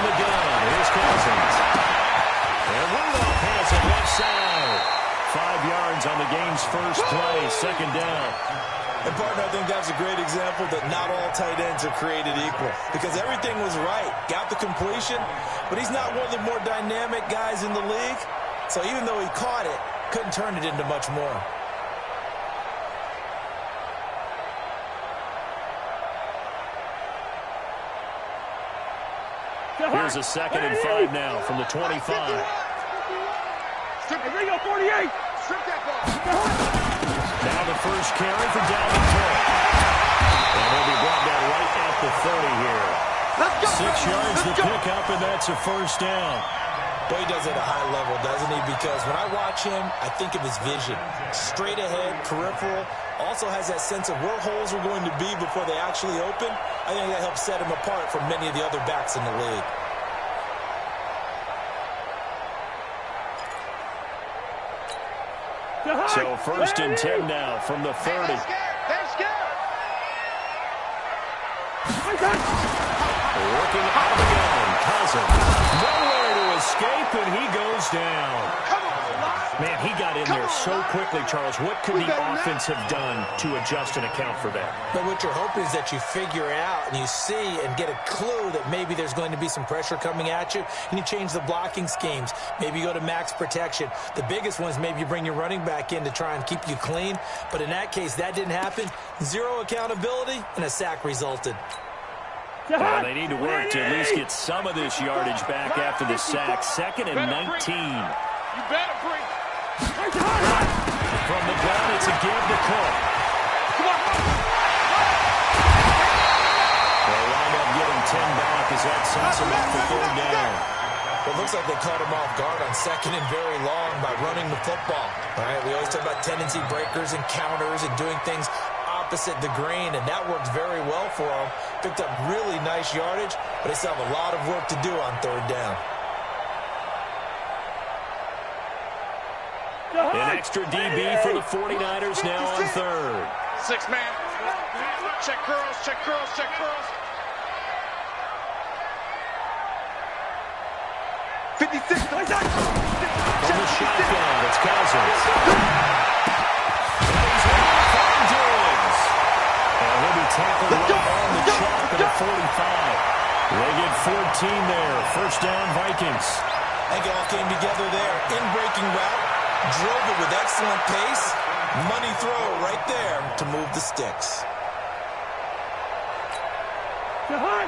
Speaker 1: the gun, here's Cousins. And Rudolph has it left side. 5 yards on the game's first play, second down.
Speaker 3: And, partner, I think that's a great example that not all tight ends are created equal. Because everything was right. Got the completion, but he's not one of the more dynamic guys in the league. So even though he caught it, couldn't turn it into much more.
Speaker 1: Here's a 2nd and 5 now from the 25.
Speaker 4: Here we go, 48!
Speaker 1: Now the first carry for Dalvin Cook. And he'll be brought down right at the 30 here. 6 yards to pick up, and that's a first down.
Speaker 3: Boy, he does it at a high level, doesn't he? Because when I watch him, I think of his vision. Straight ahead, peripheral. Also has that sense of where holes are going to be before they actually open. I think that helps set him apart from many of the other backs in the league.
Speaker 1: So 1st and 10 now from the 30.
Speaker 2: They're scared.
Speaker 1: Working out of the gun. Cousins. Nowhere to escape, and he goes down.
Speaker 2: Come on,
Speaker 1: Man, he got in there so quickly, Charles. What could the offense have done to adjust and account for that?
Speaker 3: But what you're hoping is that you figure out and you see and get a clue that maybe there's going to be some pressure coming at you, and you change the blocking schemes. Maybe you go to max protection. The biggest one is maybe you bring your running back in to try and keep you clean. But in that case, that didn't happen. 0 accountability, and a sack resulted.
Speaker 1: Well, they need to work to at least get some of this yardage back after the sack. 2nd and 19.
Speaker 5: You better bring.
Speaker 1: From the gun, it's a give to Cook. They'll wind up getting 10 back as that sets them up for 3rd down.
Speaker 3: Well, it looks like they caught him off guard on 2nd and very long by running the football. All right, we always talk about tendency breakers and counters and doing things opposite the grain, and that worked very well for them. Picked up really nice yardage, but they still have a lot of work to do on 3rd down.
Speaker 1: An extra DB for the 49ers now on 3rd.
Speaker 2: 6-man. Check curls, check curls, check curls. 56.
Speaker 1: From the shotgun, it's Cousins. And he'll be tackled right on the chalk at the 45. They get 14 there. 1st down, Vikings.
Speaker 3: I think it all came together there. In breaking route. Drove it with excellent pace. Money throw right there to move the sticks.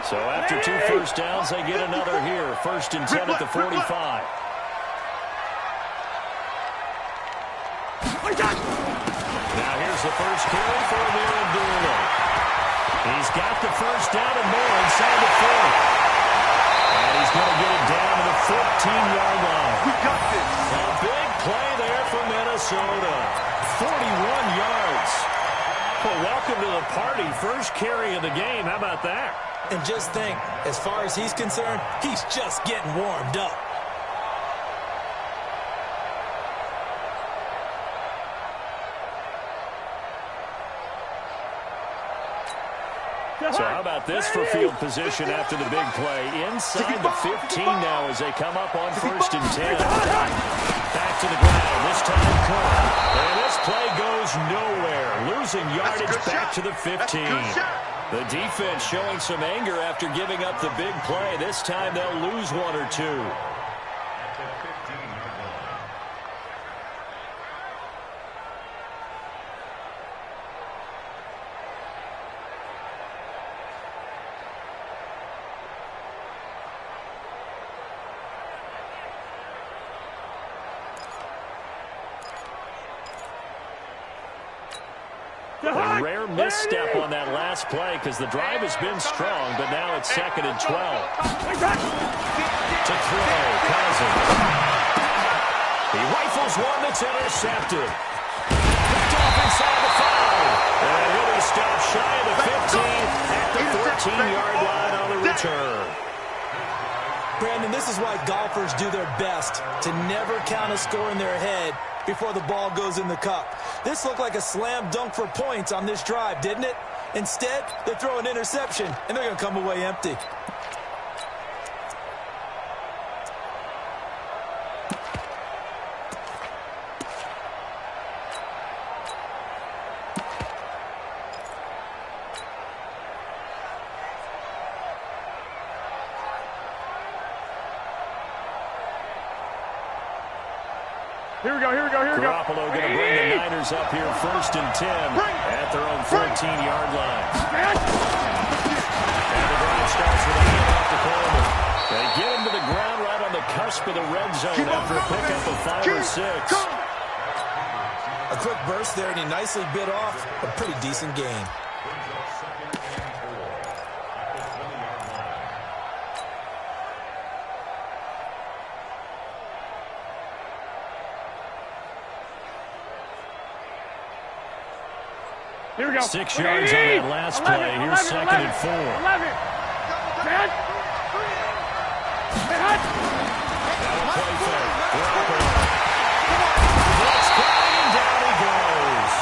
Speaker 1: So after 2 first downs, they get another here. 1st and 10 at the 45. Now here's the first carry for Abdullah. He's got the 1st down and more inside the 40. And he's going to get it down to the 15-yard line.
Speaker 2: We got this.
Speaker 1: A big play there for Minnesota. 41 yards. Well, welcome to the party. First carry of the game. How about that?
Speaker 3: And just think, as far as he's concerned, he's just getting warmed up.
Speaker 1: So how about this for field position after the big play? Inside the 15 now as they come up on 1st and 10. Back to the ground, this time Cook. And this play goes nowhere. Losing yardage back to the 15. The defense showing some anger after giving up the big play. This time they'll lose one or two. A rare misstep on that last play because the drive has been strong, but now it's 2nd and 12. To throw, Cousins. He rifles one that's intercepted. Picked off inside the 5. And really stopped shy of the 15 at the 14-yard line on the return.
Speaker 3: Brandon, this is why golfers do their best to never count a score in their head before the ball goes in the cup. This looked like a slam dunk for points on this drive, didn't it? Instead, they throw an interception, and they're going to come away empty.
Speaker 4: Here we go, here we go, here we go.
Speaker 1: Garoppolo going to bring the Niners up here 1st and 10 at their own 14-yard line. And the drive starts with a handoff to Coleman. They get him to the ground right on the cusp of the red zone after a pickup of 5 or 6.
Speaker 3: A quick burst there, and he nicely bit off a pretty decent gain.
Speaker 4: Here we go.
Speaker 1: 6 yards on that last play. Here's 2nd and 4.
Speaker 4: 11. Set.
Speaker 1: That'll play fake. Garoppolo. Blitz play, and down he goes.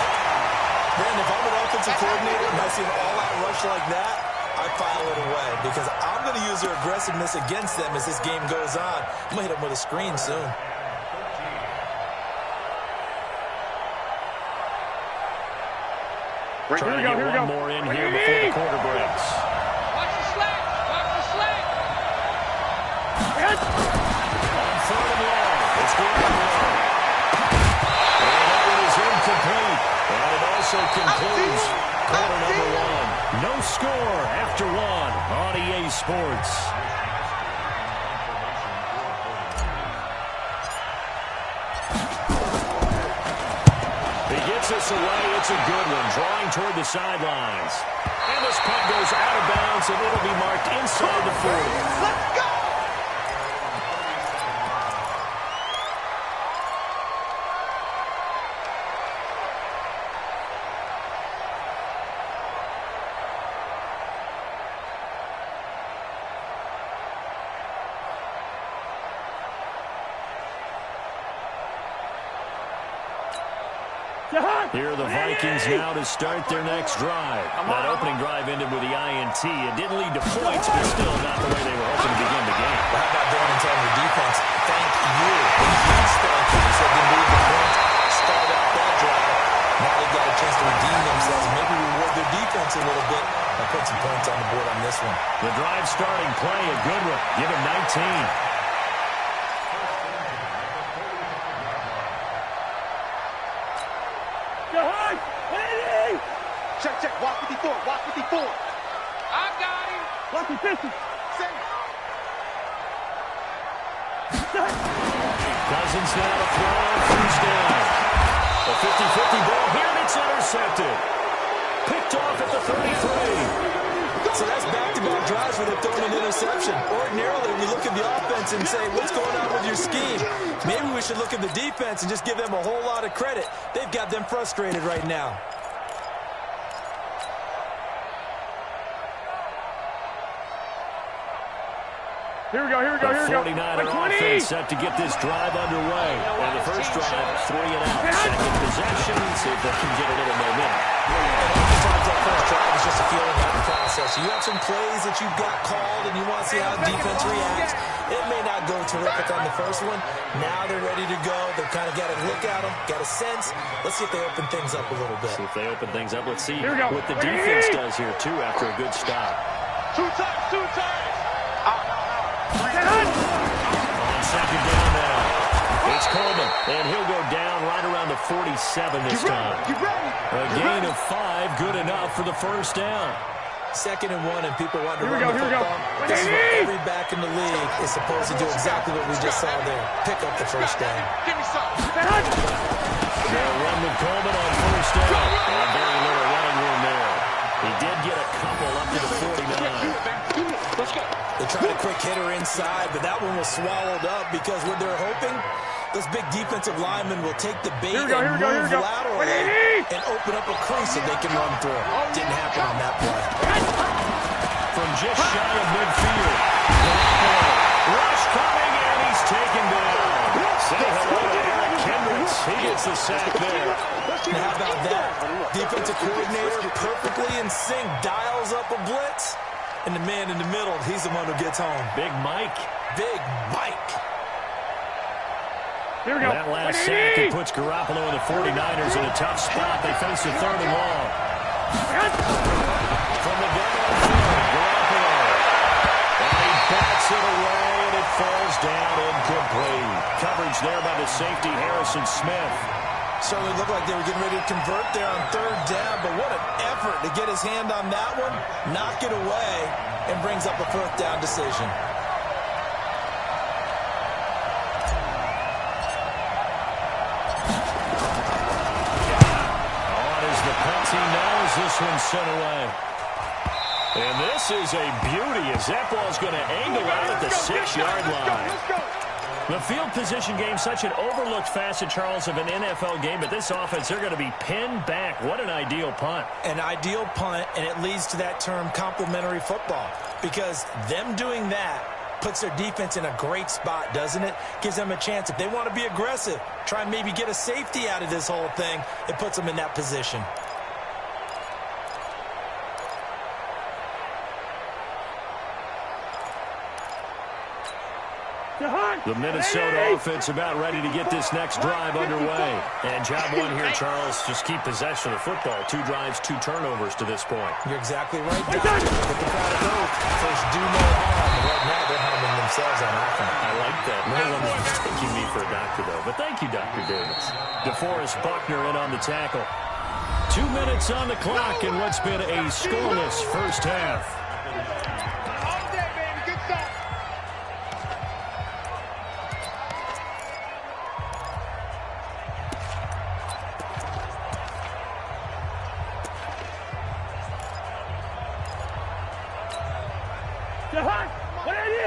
Speaker 3: Brandon, if I'm an offensive coordinator and I see an all-out rush like that, I file it away because I'm going to use their aggressiveness against them as this game goes on. I'm going to hit them with a screen soon.
Speaker 1: Trying to get one more in here before the quarter breaks.
Speaker 5: Watch the slack. Watch the slack.
Speaker 1: On 3rd and long. It's going long. And that one is incomplete. And it also concludes quarter number 1. No score after 1 on EA Sports. This away, it's a good one, drawing toward the sidelines. And this punt goes out of bounds, and it'll be marked inside the 40.
Speaker 2: Let's go!
Speaker 1: Here are the Vikings now to start their next drive. That opening drive ended with the INT. It didn't lead to points, but still not the way they were hoping to begin the game.
Speaker 3: Well, how about going and telling your defense, thank you. A huge thank you. So they moved the point, start out that drive. Now they've got a chance to redeem themselves, maybe reward their defense a little bit, and put some points on the board on this one.
Speaker 1: The drive starting play, a good one. Give him 19.
Speaker 2: Check, check. Watch 54. Watch 54.
Speaker 5: I got him.
Speaker 4: Watch the 50.
Speaker 1: Cousins now to throw, 1st down. The 50-50 ball here, and it's intercepted. Picked off at the 33.
Speaker 3: So that's back to back-to-back drives where they've thrown an interception. Ordinarily, we look at the offense and say, what's going on with your scheme? Maybe we should look at the defense and just give them a whole lot of credit. They've got them frustrated right now.
Speaker 4: Here we go, here we go, here we go.
Speaker 1: 49er offense set to get this drive underway. And the first drive, 3 and out. Second possession, see if they can get a little momentum.
Speaker 3: Oftentimes that first drive is just a feeling out process. You have some plays that you've got called and you want to see how defense reacts. It may not go terrific on the first one. Now they're ready to go. They've kind of got to look at them, got a sense. Let's see if they open things up a little bit.
Speaker 1: See if they open things up. Let's see what the defense does here, too, after a good stop.
Speaker 2: Two times.
Speaker 1: On second down now, it's Coleman, and he'll go down right around the 47 this time. A gain of 5, good enough for the first down.
Speaker 3: 2nd and 1, and people want to run the football. This is what every back in the league is supposed to do, exactly what we just saw there. Pick up the first down.
Speaker 2: Give me some.
Speaker 1: They'll run with Coleman on first down. And very little running room there. He did get a couple up to the 49.
Speaker 2: Let's go.
Speaker 3: They tried a quick hitter inside, but that one was swallowed up because what they're hoping, those big defensive linemen will take the bait and move laterally and open up a crease that they can run through. Didn't happen on that play.
Speaker 1: From just shy of midfield. Rush coming, and he's taken down. Say hello to Eric Kendricks. He gets the sack there.
Speaker 3: Now, how about that? Defensive coordinator perfectly in sync, dials up a blitz. And the man in the middle, he's the one who gets home.
Speaker 1: Big Mike.
Speaker 3: Big Mike.
Speaker 4: Here we go.
Speaker 1: That last sack, it puts Garoppolo and the 49ers in a tough spot. They face a 3rd and long. From the gun on field, Garoppolo. And he bats it away, and it falls down incomplete. Coverage there by the safety, Harrison Smith.
Speaker 3: Certainly looked like they were getting ready to convert there on 3rd down, but what an effort to get his hand on that one, knock it away, and brings up a 4th down decision.
Speaker 1: On as the punting knows this one's sent away. And this is a beauty as that ball's going to angle out at the 6-yard line. The field position game, such an overlooked facet, Charles, of an NFL game, but this offense, they're going to be pinned back. What an ideal punt.
Speaker 3: An ideal punt, and it leads to that term complementary football, because them doing that puts their defense in a great spot, doesn't it? Gives them a chance. If they want to be aggressive, try and maybe get a safety out of this whole thing, it puts them in that position.
Speaker 1: The Minnesota offense about ready to get this next drive underway. And job one here, Charles, just keep possession of the football. 2 drives, 2 turnovers to this point.
Speaker 3: You're exactly right, Doctor. But the crowd goes. First, do no harm. And right now, they're harming themselves on offense.
Speaker 1: I like that. No one is taking me for a doctor, though. But thank you, Dr. Davis. DeForest Buckner in on the tackle. 2 minutes on the clock in what's been a scoreless first half.
Speaker 2: All day, baby. Good stuff.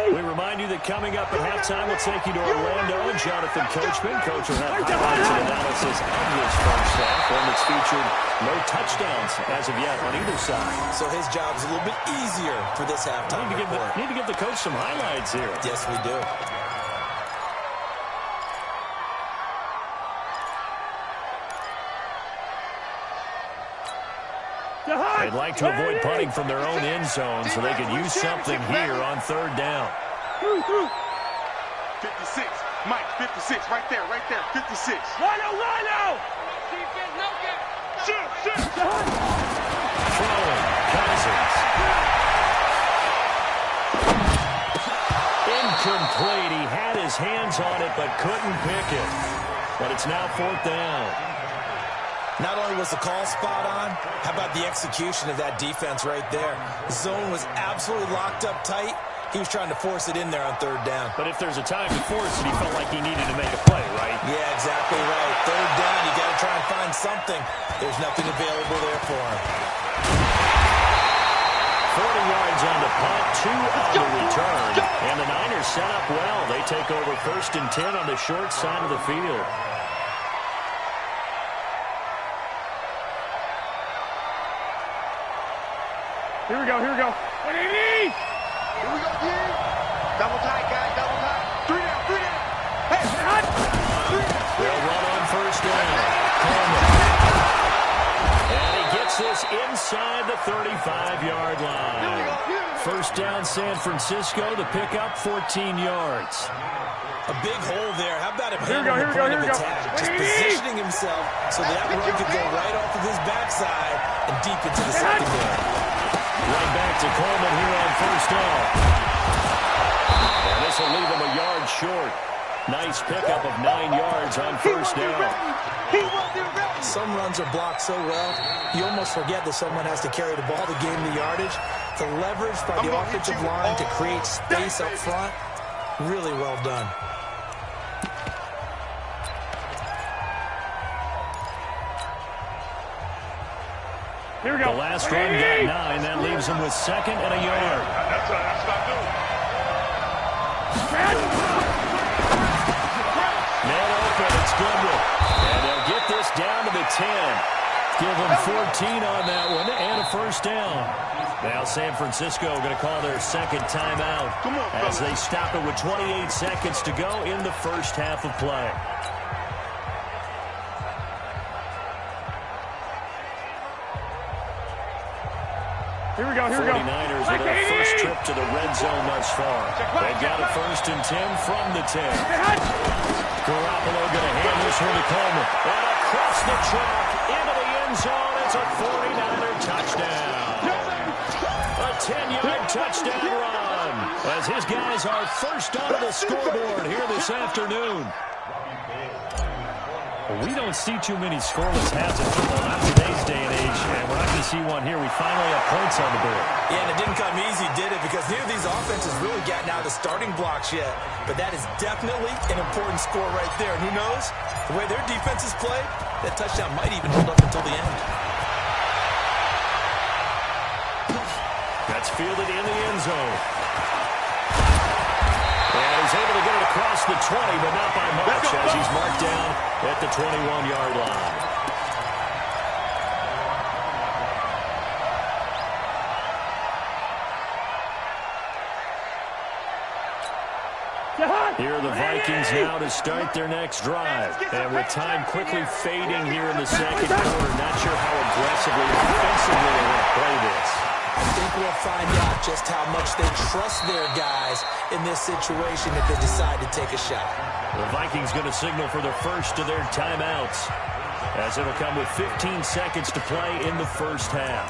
Speaker 1: We remind you that coming up at halftime, we'll take you to Orlando and Jonathan Coachman. Coach will have highlights and analysis of this first half, one that's featured no touchdowns as of yet on either side.
Speaker 3: So his job's a little bit easier for this halftime report.
Speaker 1: Need to give the coach some highlights here.
Speaker 3: Yes, we do.
Speaker 1: They'd like to avoid punting from their own end zone so they could use something here on 3rd down.
Speaker 2: 56. Mike, 56. Right there, 56.
Speaker 5: Defense, no gap.
Speaker 2: Shoot.
Speaker 1: Throwing, Cousins. Incomplete. He had his hands on it but couldn't pick it. But it's now 4th down.
Speaker 3: Not only was the call spot on, how about the execution of that defense right there? The zone was absolutely locked up tight. He was trying to force it in there on 3rd down.
Speaker 1: But if there's a time to force it, he felt like he needed to make a play, right?
Speaker 3: Yeah, exactly right. 3rd down, you got to try and find something. There's nothing available there for him.
Speaker 1: 40 yards on the punt, 2 on the return. And the Niners set up well. They take over 1st and 10 on the short side of the field.
Speaker 4: Here we go, here we go.
Speaker 2: Here we go, again. Double tight, guys, double tight. 3 down, 3 down. Hey, hot. 3 down.
Speaker 1: They'll run on 1st down. Coleman. And he gets this inside the 35-yard line. 1st down, San Francisco. The pickup, 14 yards.
Speaker 3: A big hole there. How about him
Speaker 4: Here we go,
Speaker 3: handling the
Speaker 4: here we
Speaker 3: point
Speaker 4: go,
Speaker 3: of
Speaker 4: here we go.
Speaker 3: attack? Just positioning himself so that run could go right off of his backside and deep into the secondary.
Speaker 1: Right back to Coleman here on 1st down. And this will leave him a yard short. Nice pickup of 9 yards on 1st down.
Speaker 3: Some runs are blocked so well, you almost forget that someone has to carry the ball to gain the yardage. The leverage by the offensive line to create space up front, really well done.
Speaker 4: Here we go.
Speaker 1: The last run got 9. That leaves him with 2nd and a yard.
Speaker 2: That's what I do.
Speaker 1: Man open, it's Goodwin. And they'll get this down to the 10. Give them 14 on that one and a 1st down. Now San Francisco going to call their 2nd timeout as they stop it with 28 seconds to go in the 1st half of play.
Speaker 4: Here we go, here we go.
Speaker 1: 49ers with their first trip to the red zone thus far. They've got a 1st and 10 from the 10. Garoppolo going to hand this one to Coleman. And across the track into the end zone. It's a 49er touchdown. A 10-yard touchdown run as his guys are first onto the scoreboard here this afternoon. We don't see too many scoreless halves in football, not today's day and age, and we're not going to see one here. We finally have points on the board.
Speaker 3: Yeah, and it didn't come easy, did it? Because neither of these offenses really gotten out of the starting blocks yet. But that is definitely an important score right there. And who knows? The way their defenses play, that touchdown might even hold up until the end.
Speaker 1: That's fielded in the end zone. And he's able to get it across the 20, but not by much as he's marked down at the 21-yard line. Here are the Vikings now to start their next drive. And with time quickly fading here in the 2nd quarter, not sure how aggressively and offensively they're going to play this.
Speaker 3: I think we'll find out just how much they trust their guys in this situation if they decide to take a shot.
Speaker 1: The Vikings going to signal for the first of their timeouts as it'll come with 15 seconds to play in the 1st half.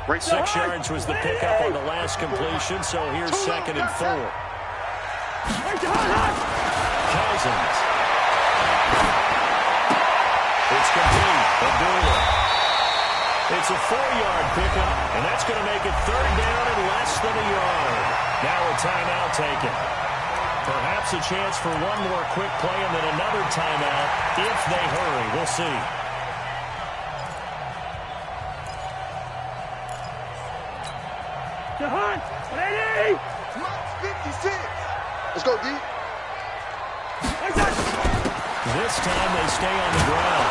Speaker 2: Break
Speaker 1: 6 yards was the pickup on the last completion, so here's 2nd and 4. Cousins. It's complete. Abdullah. It's a 4-yard pickup, and that's going to make it 3rd down and less than a yard. Now a timeout taken. Perhaps a chance for one more quick play and then another timeout if they hurry. We'll see.
Speaker 4: Jahan, ready?
Speaker 2: 56. Let's go, D.
Speaker 1: This time they stay on the ground.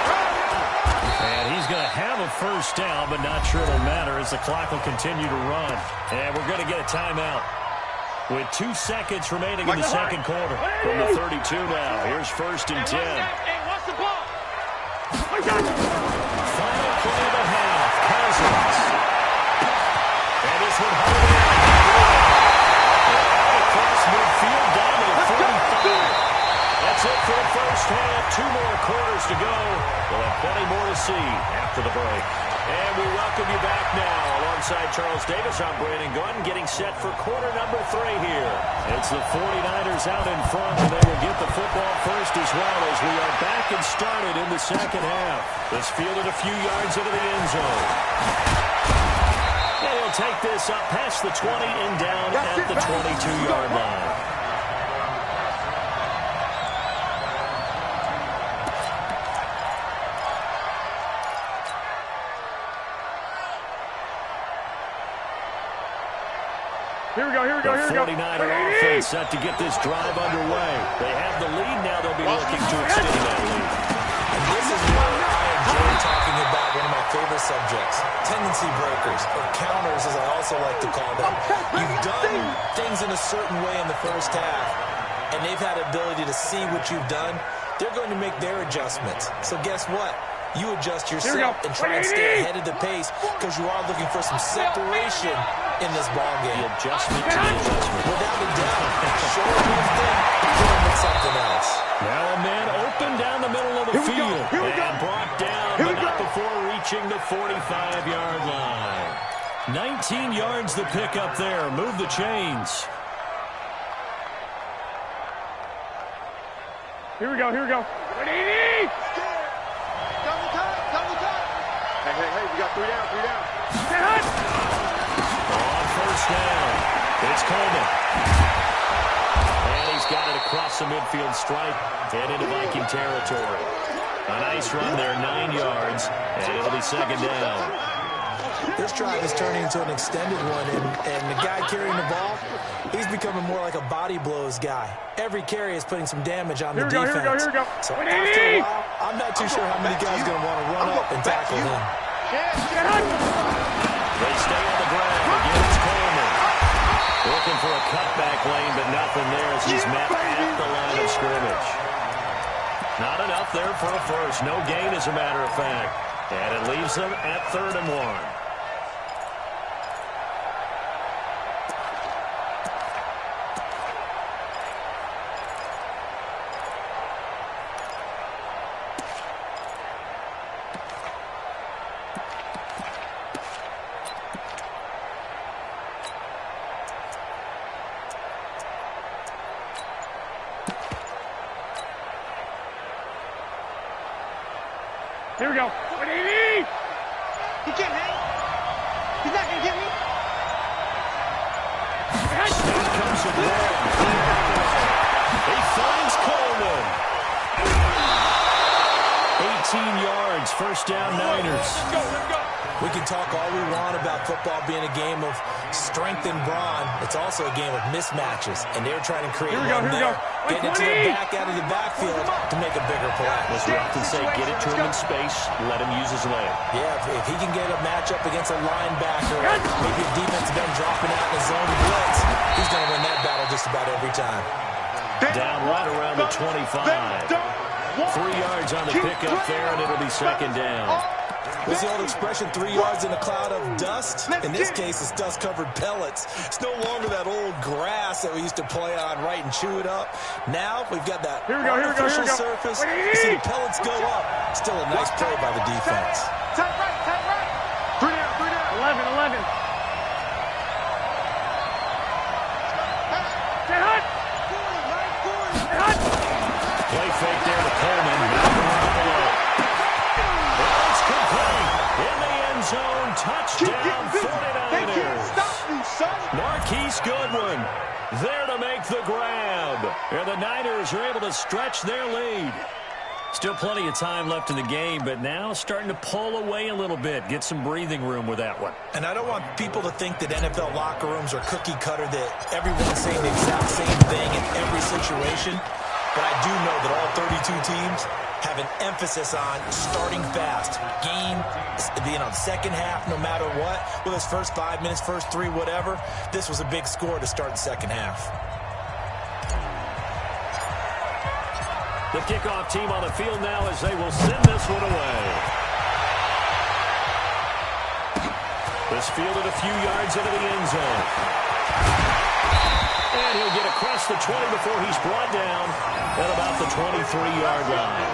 Speaker 1: And he's going to have a 1st down, but not sure it'll matter as the clock will continue to run. And we're going to get a timeout with 2 seconds remaining in the 2nd quarter. From the 32 now, here's 1st and 10.
Speaker 5: Hey, what's the ball?
Speaker 1: Final play of the half, Cousins. And this one hung in. Across midfield down to the 45. That's it for the 1st half. 2 more quarters to go. We'll have plenty more to see after the break. And we welcome you back now. Alongside Charles Davis, I'm Brandon Gordon, getting set for quarter number 3 here. It's the 49ers out in front, and they will get the football first as well as we are back and started in the 2nd half. This fielded a few yards into the end zone. And he'll take this up past the 20 and down at the 22-yard line.
Speaker 4: Here we go, here we go, here we go.
Speaker 1: 49er offense set to get this drive underway. They have the lead now. They'll be looking to extend that lead.
Speaker 3: And this is what I enjoy talking about, one of my favorite subjects. Tendency breakers, or counters as I also like to call them. You've done things in a certain way in the first half, and they've had ability to see what you've done. They're going to make their adjustments. So guess what? You adjust yourself and try and stay ahead of the pace because you are looking for some separation in this ball game.
Speaker 1: The adjustment to the adjustment.
Speaker 3: Without a doubt, show them one thing, put them with something else.
Speaker 1: Now a man open down the middle of the field and brought down, but not before reaching the 45-yard line. 19 yards the pick up there. Move the chains.
Speaker 4: Here we go, here we go.
Speaker 2: Double time. Hey, we got 3 down.
Speaker 4: Get hot.
Speaker 1: On first down, it's Coleman. And he's got it across the midfield stripe and into Viking territory. A nice run there, 9 yards, and it'll be second down.
Speaker 3: This drive is turning into an extended one, and the guy carrying the ball, he's becoming more like a body blows guy. Every carry is putting some damage on the defense.
Speaker 4: Here we go.
Speaker 3: So after a while, I'm not too sure how many guys are going to want to run up and tackle him.
Speaker 1: They stay on the ground. Again, it's Coleman. Looking for a cutback lane, but nothing there as he's met at the line of scrimmage. Not enough there for a first. No gain, as a matter of fact. And it leaves them at 3rd and 1.
Speaker 4: Here we go.
Speaker 2: He can't hang. He's not going to get me.
Speaker 1: Here comes the ball. He finds Coleman. 18 yards, first down Niners.
Speaker 2: Let's go.
Speaker 3: We can talk all we want about football being a game of strength and brawn. It's also a game of mismatches, and they're trying to create one there. Getting it to the back out of the backfield to make a bigger play.
Speaker 1: As we often say, get it to him in space, let him use his leg.
Speaker 3: Yeah, if he can get a matchup against a linebacker, maybe a defensive end dropping out in the zone blitz, he's going to win that battle just about every time.
Speaker 1: Down right around the 25. 3 yards on the pickup there, and it'll be second down.
Speaker 3: What's the old expression, 3 yards in a cloud of dust? In this case, it's dust-covered pellets. It's no longer that old grass that we used to play on, right, and chew it up. Now, we've got that artificial surface. You see the pellets go up. Still a nice play by the defense.
Speaker 2: Tight right. 3 down.
Speaker 4: 11. Get hot.
Speaker 1: Play fake there to Coleman. It's complete. In the end zone. Touchdown 49ers. Marquise Goodwin there to make the grab. And the Niners are able to stretch their lead. Still plenty of time left in the game, but now starting to pull away a little bit. Get some breathing room with that one.
Speaker 3: And I don't want people to think that NFL locker rooms are cookie cutter, that everyone's saying the exact same thing in every situation. But I do know that all 32 teams have an emphasis on starting fast. Game, second half, no matter what. Whether it's first 5 minutes, first 3, whatever. This was a big score to start the second half.
Speaker 1: The kickoff team on the field now as they will send this one away. This fielded a few yards into the end zone. And he'll get across the 20 before he's brought down at about the 23-yard line.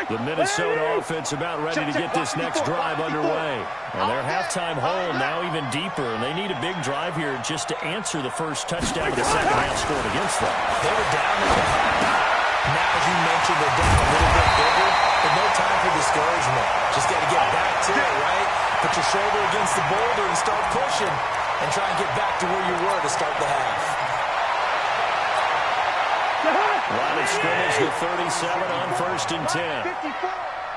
Speaker 1: The Minnesota offense about ready to get this next drive underway. And their halftime hole now even deeper, and they need a big drive here just to answer the first touchdown of the second half scored against them.
Speaker 3: They were down at the half. Now, as you mentioned, they're down a little bit bigger, but no time for discouragement. Just got to get back to it, right? Put your shoulder against the boulder and start pushing. and try and get back to where you were to start the half.
Speaker 1: Line of scrimmage to 37 on 1st and 10.
Speaker 2: 54.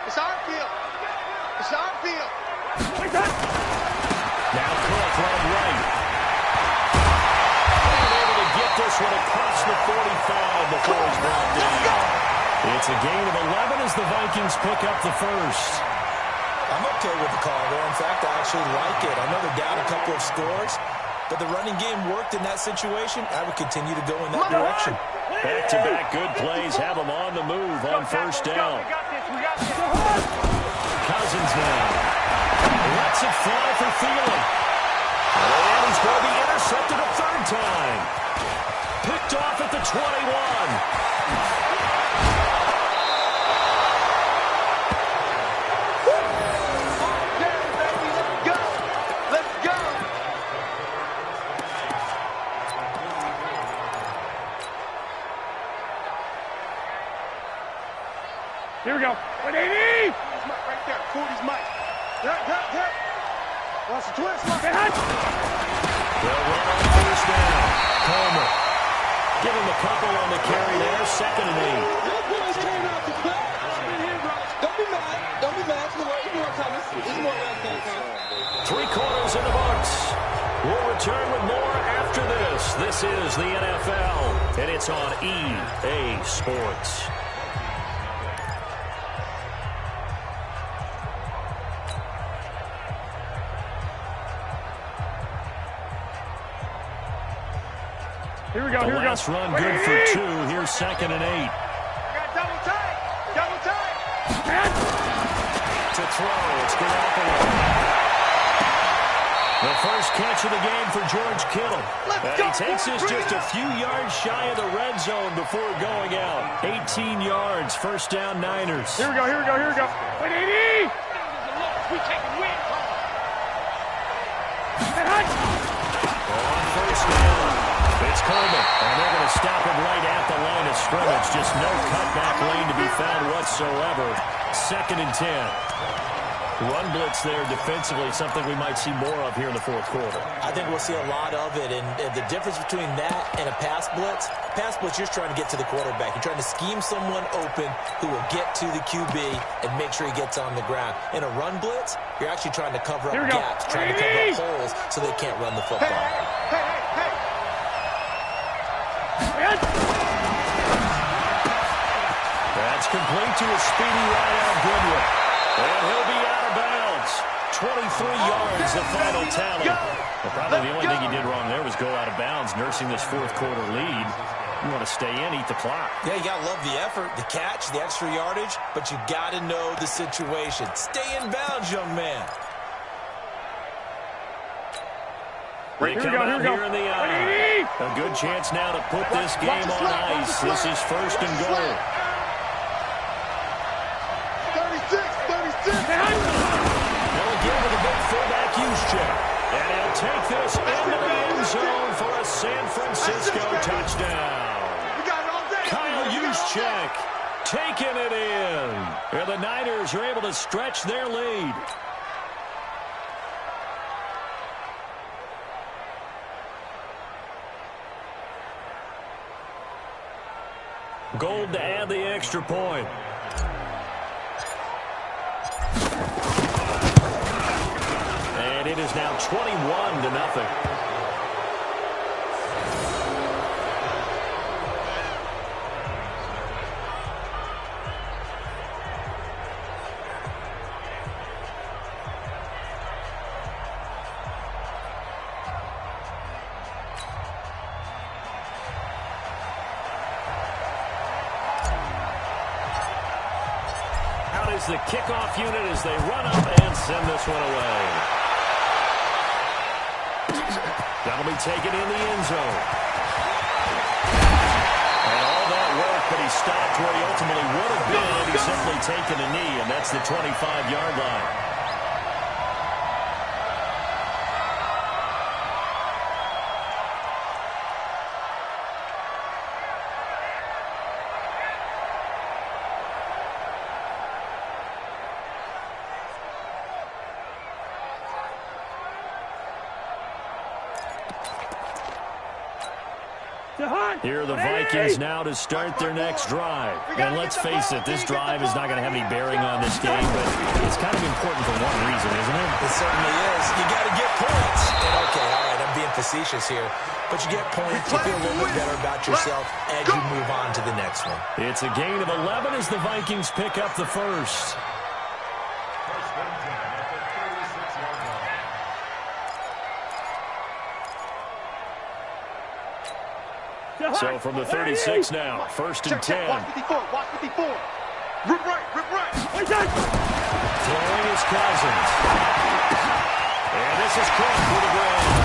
Speaker 2: It's our field. It's our field.
Speaker 1: Now Cook running right. Being able to get this one across the 45 before he's brought down. It's a gain of 11 as the Vikings pick up the first.
Speaker 3: I'm okay with the call there. In fact, I actually like it. I know they're down a couple of scores, but the running game worked in that situation. I would continue to go in that direction.
Speaker 1: Back-to-back good plays have them on the move on 1st down. Cousins now. Lets it fly for Thielen. And he's going to be intercepted a 3rd time. Picked off at the 21.
Speaker 4: Here we go. 180!
Speaker 2: Right there. 40's Mike. There. Wants to twist.
Speaker 4: Get hot!
Speaker 1: They'll run on 1st down. Coleman. Give him a couple on the carry there. 2nd and 8.
Speaker 5: Don't be mad. Don't be mad. It's more coming. It's more coming.
Speaker 1: 3 quarters in the books. We'll return with more after this. This is the NFL, and it's on EA Sports.
Speaker 4: Here we go.
Speaker 1: The last run good for 2. Here's 2nd and 8.
Speaker 2: Got double tight. Double tight.
Speaker 1: To throw, it's Garoppolo. The first catch of the game for George Kittle. And he takes this just a few yards shy of the red zone before going out. 18 yards, 1st down Niners.
Speaker 4: Here we go. 180!
Speaker 5: We take a win.
Speaker 4: Get hot!
Speaker 1: On 1st down. It's Coleman, and they're going to stop him right at the line of scrimmage. Just no cutback lane to be found whatsoever. 2nd and 10. Run blitz there defensively, something we might see more of here in the 4th quarter.
Speaker 3: I think we'll see a lot of it, and the difference between that and a pass blitz, you're just trying to get to the quarterback. You're trying to scheme someone open who will get to the QB and make sure he gets on the ground. In a run blitz, you're actually trying to cover up gaps, trying to cover up holes so they can't run the football.
Speaker 2: Hey.
Speaker 1: That's complete to a speedy Ryan Goodwin. And he'll be out of bounds. 23 yards, the final tally. Well, probably the only thing he did wrong there was go out of bounds, nursing this 4th quarter lead. You want to stay in, eat the clock.
Speaker 3: Yeah, you got to love the effort, the catch, the extra yardage, but you got to know the situation. Stay in bounds, young man.
Speaker 1: They come out here in the eye. A good chance now to put this game on ice. This is 1st and goal.
Speaker 2: 36.
Speaker 1: They'll give it a big fullback use check. And he'll take this into the end zone for a San Francisco touchdown. Kyle Juszczyk taking it in. And the Niners are able to stretch their lead. Gold to add the extra point. And it is now 21-0. The kickoff unit as they run up and send this one away. That'll be taken in the end zone. And all that work, but he stopped where he ultimately would have been had he simply taken a knee, and that's the 25-yard line. Here are the Vikings now to start their next drive. And let's face it, this drive is not going to have any bearing on this game, but it's kind of important for one reason, isn't it?
Speaker 3: It certainly is. You got to get points. And okay, all right, I'm being facetious here, but you get points, you feel a little bit better about yourself as you move on to the next one.
Speaker 1: It's a gain of 11 as the Vikings pick up the first. So from the 36 now, first and 10.
Speaker 2: Watch 54, watch 54. Rip right, rip right.
Speaker 1: Throwing is Cousins. And this is Cook for the ground.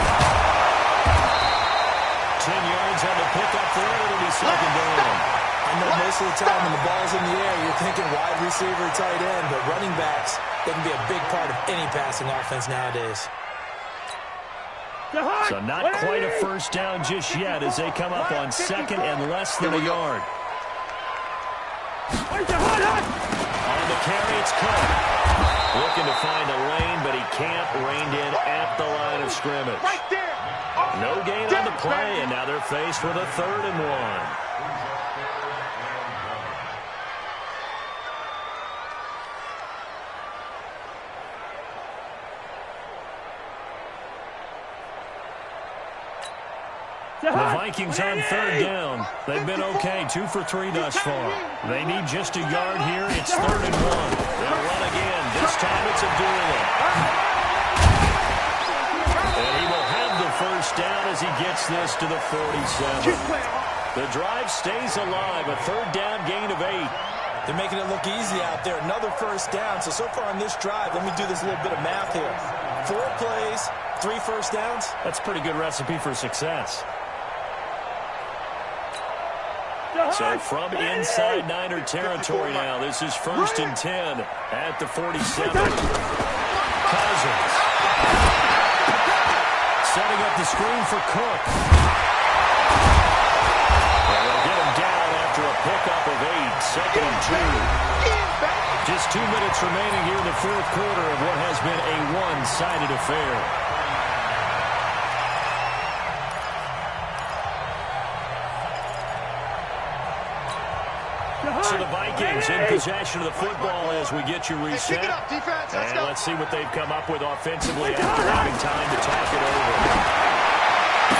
Speaker 1: 10 yards on the pickup there. It'll be second down.
Speaker 3: I know most of the time when the ball's in the air, you're thinking wide receiver, tight end, but running backs, they can be a big part of any passing offense nowadays.
Speaker 1: So not quite a first down just yet as they come up on second and less than a yard. On the carry, it's Cook. Looking to find a lane, but he can't. Reined in at the line of scrimmage. No gain on the play, and now they're faced with a 3rd and 1. The Vikings on 3rd down. They've been okay, 2 for 3 thus far. They need just a yard here. It's 3rd and 1. They'll run again. This time it's Abdullah. And he will have the first down as he gets this to the 47. The drive stays alive. A 3rd down gain of 8.
Speaker 3: They're making it look easy out there. Another first down. So far on this drive, let me do this little bit of math here. 4 plays, 3 first downs.
Speaker 1: That's a pretty good recipe for success. So from inside Niner territory now, this is 1st and 10 at the 47. Cousins. Setting up the screen for Cook. And they'll get him down after a pickup of 8, 2nd and 2. Just 2 minutes remaining here in the 4th quarter of what has been a one-sided affair. So the Vikings in possession of the football as we get you reset. And let's see what they've come up with offensively after having time to talk it over.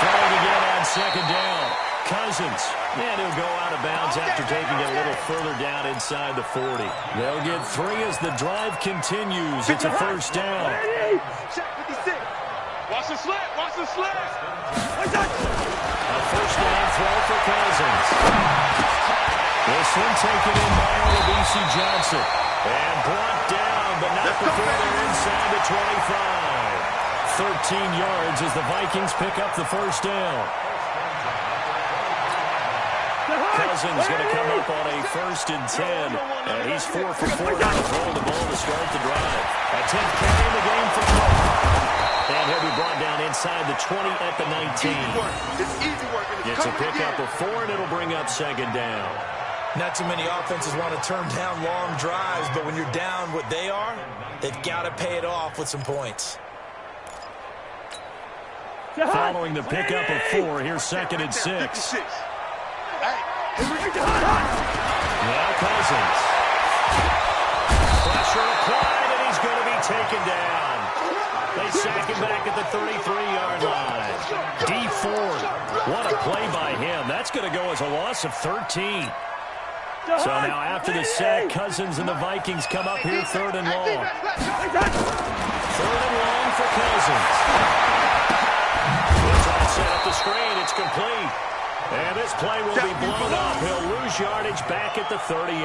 Speaker 1: Throwing again on 2nd down. Cousins. And he'll go out of bounds after taking it a little further down inside the 40. They'll get 3 as the drive continues. It's a first down.
Speaker 2: Watch the slant, watch the slant.
Speaker 1: A first down throw for Cousins. This one taken in by Olabisi Johnson. And brought down, but not before they're inside the 25. 13 yards as the Vikings pick up the first down. Cousins going to come up on a 1st and 10. And he's 4 for 4 now throwing the ball to start the drive. A 10th carry in the game for Cook. And he'll be brought down inside the 20 at the 19. Gets a pickup of 4, and it'll bring up 2nd down.
Speaker 3: Not too many offenses want to turn down long drives, but when you're down what they are, they've got to pay it off with some points.
Speaker 1: Following the pickup of 4, here's 2nd and 6. Now Cousins. Pressure applied, and he's going to be taken down. They sack him back at the 33-yard line. D Ford, what a play by him. That's going to go as a loss of 13. So now after the sack, Cousins and the Vikings come up here 3rd and long. 3rd and long for Cousins. He'll try to set up the screen. It's complete. And this play will be blown up. He'll lose yardage back at the 38.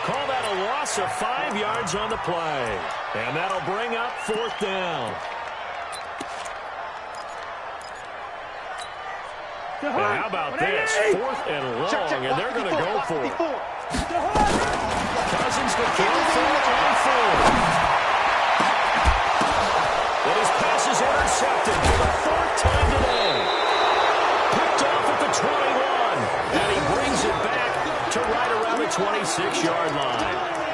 Speaker 1: Call that a loss of 5 yards on the play. And that'll bring up 4th down. And how about this? 4th and long, and they're going to go for it. Cousins to throw for and 4. But his pass is intercepted for the 4th time today. Picked off at the 21, and he brings it back to right around the 26-yard line.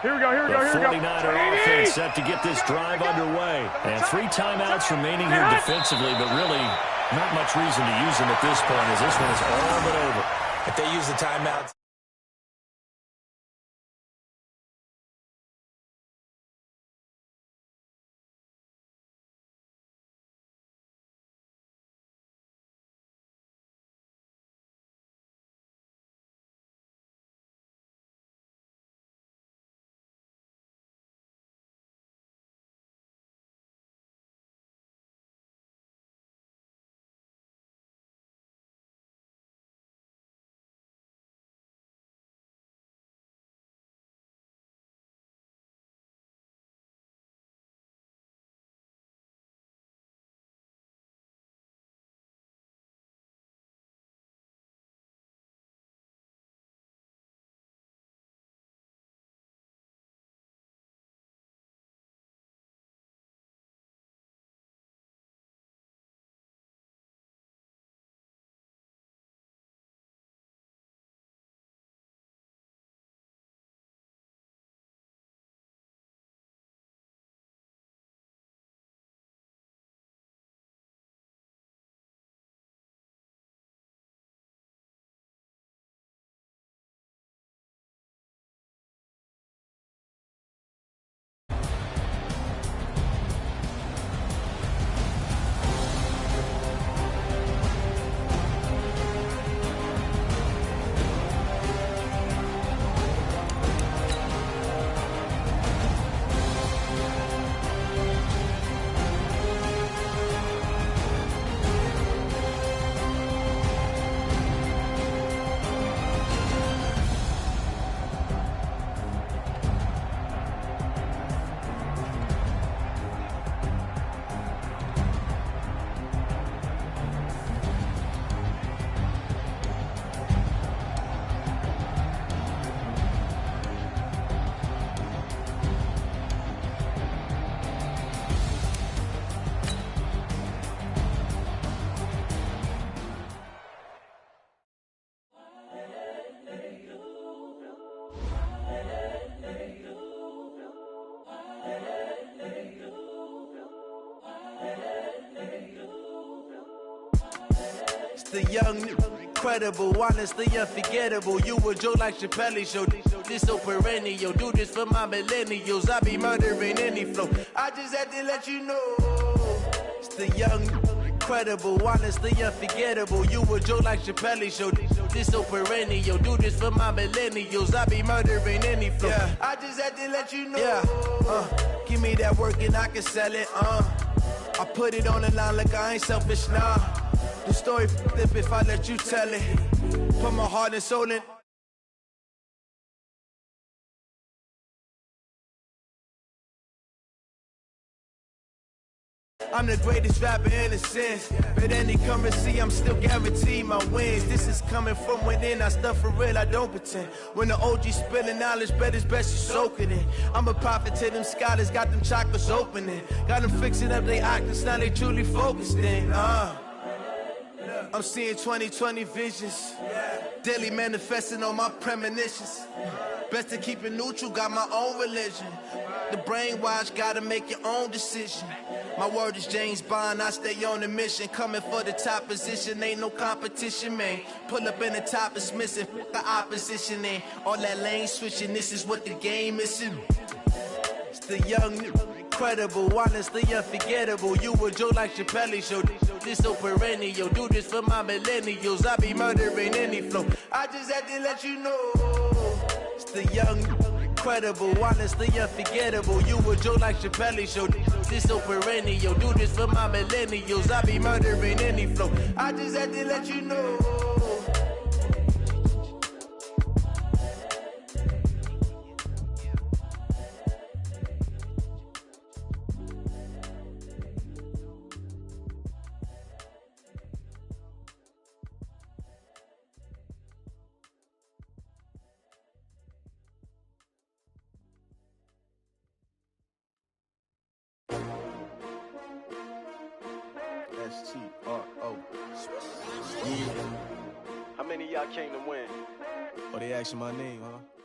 Speaker 4: Here we go, here we go, here we go.
Speaker 1: The 49er offense set to get this drive underway. And 3 timeouts remaining here defensively, but really not much reason to use them at this point as this one is all but over.
Speaker 3: If they use the timeouts.
Speaker 6: The young, incredible, honestly unforgettable. You a Joe like Chappelle show. This so perennial. Do this for my millennials. I be murdering any flow. I just had to let you know. It's the young, incredible, honestly unforgettable. You a Joe like Chappelle show. This so perennial. Do this for my millennials. I be murdering any flow. Yeah. I just had to let you know. Yeah. Give me that work and I can sell it. I put it on the line like I ain't selfish, nah. The story flip if I let you tell it. Put my heart and soul in. I'm the greatest rapper in a sense. But any currency, I'm still guaranteed my wins. This is coming from within. I stuff for real, I don't pretend. When the OG spilling knowledge, bet it's best you soak it in. I'm a prophet to them scholars, got them chakras opening. Got them fixing up they octaves, now they truly focused in. I'm seeing 2020 visions. Daily manifesting on my premonitions. Best to keep it neutral, got my own religion. The brainwash, gotta make your own decision. My word is James Bond, I stay on the mission. Coming for the top position, ain't no competition, man. Pull up in the top, it's missing, the opposition ain't. All that lane switching, this is what the game is. It's the young, incredible, honestly unforgettable. You a Joe like Chappelle show. This so perennial. Do this for my millennials. I be murdering any flow. I just had to let you know. It's the young, incredible, honestly unforgettable. You a Joe like Chappelle show. This so perennial. Do this for my millennials. I be murdering any flow. I just had to let you know. H2H. Yeah.
Speaker 2: How many of y'all came to win?
Speaker 6: Oh, they asking my name, huh?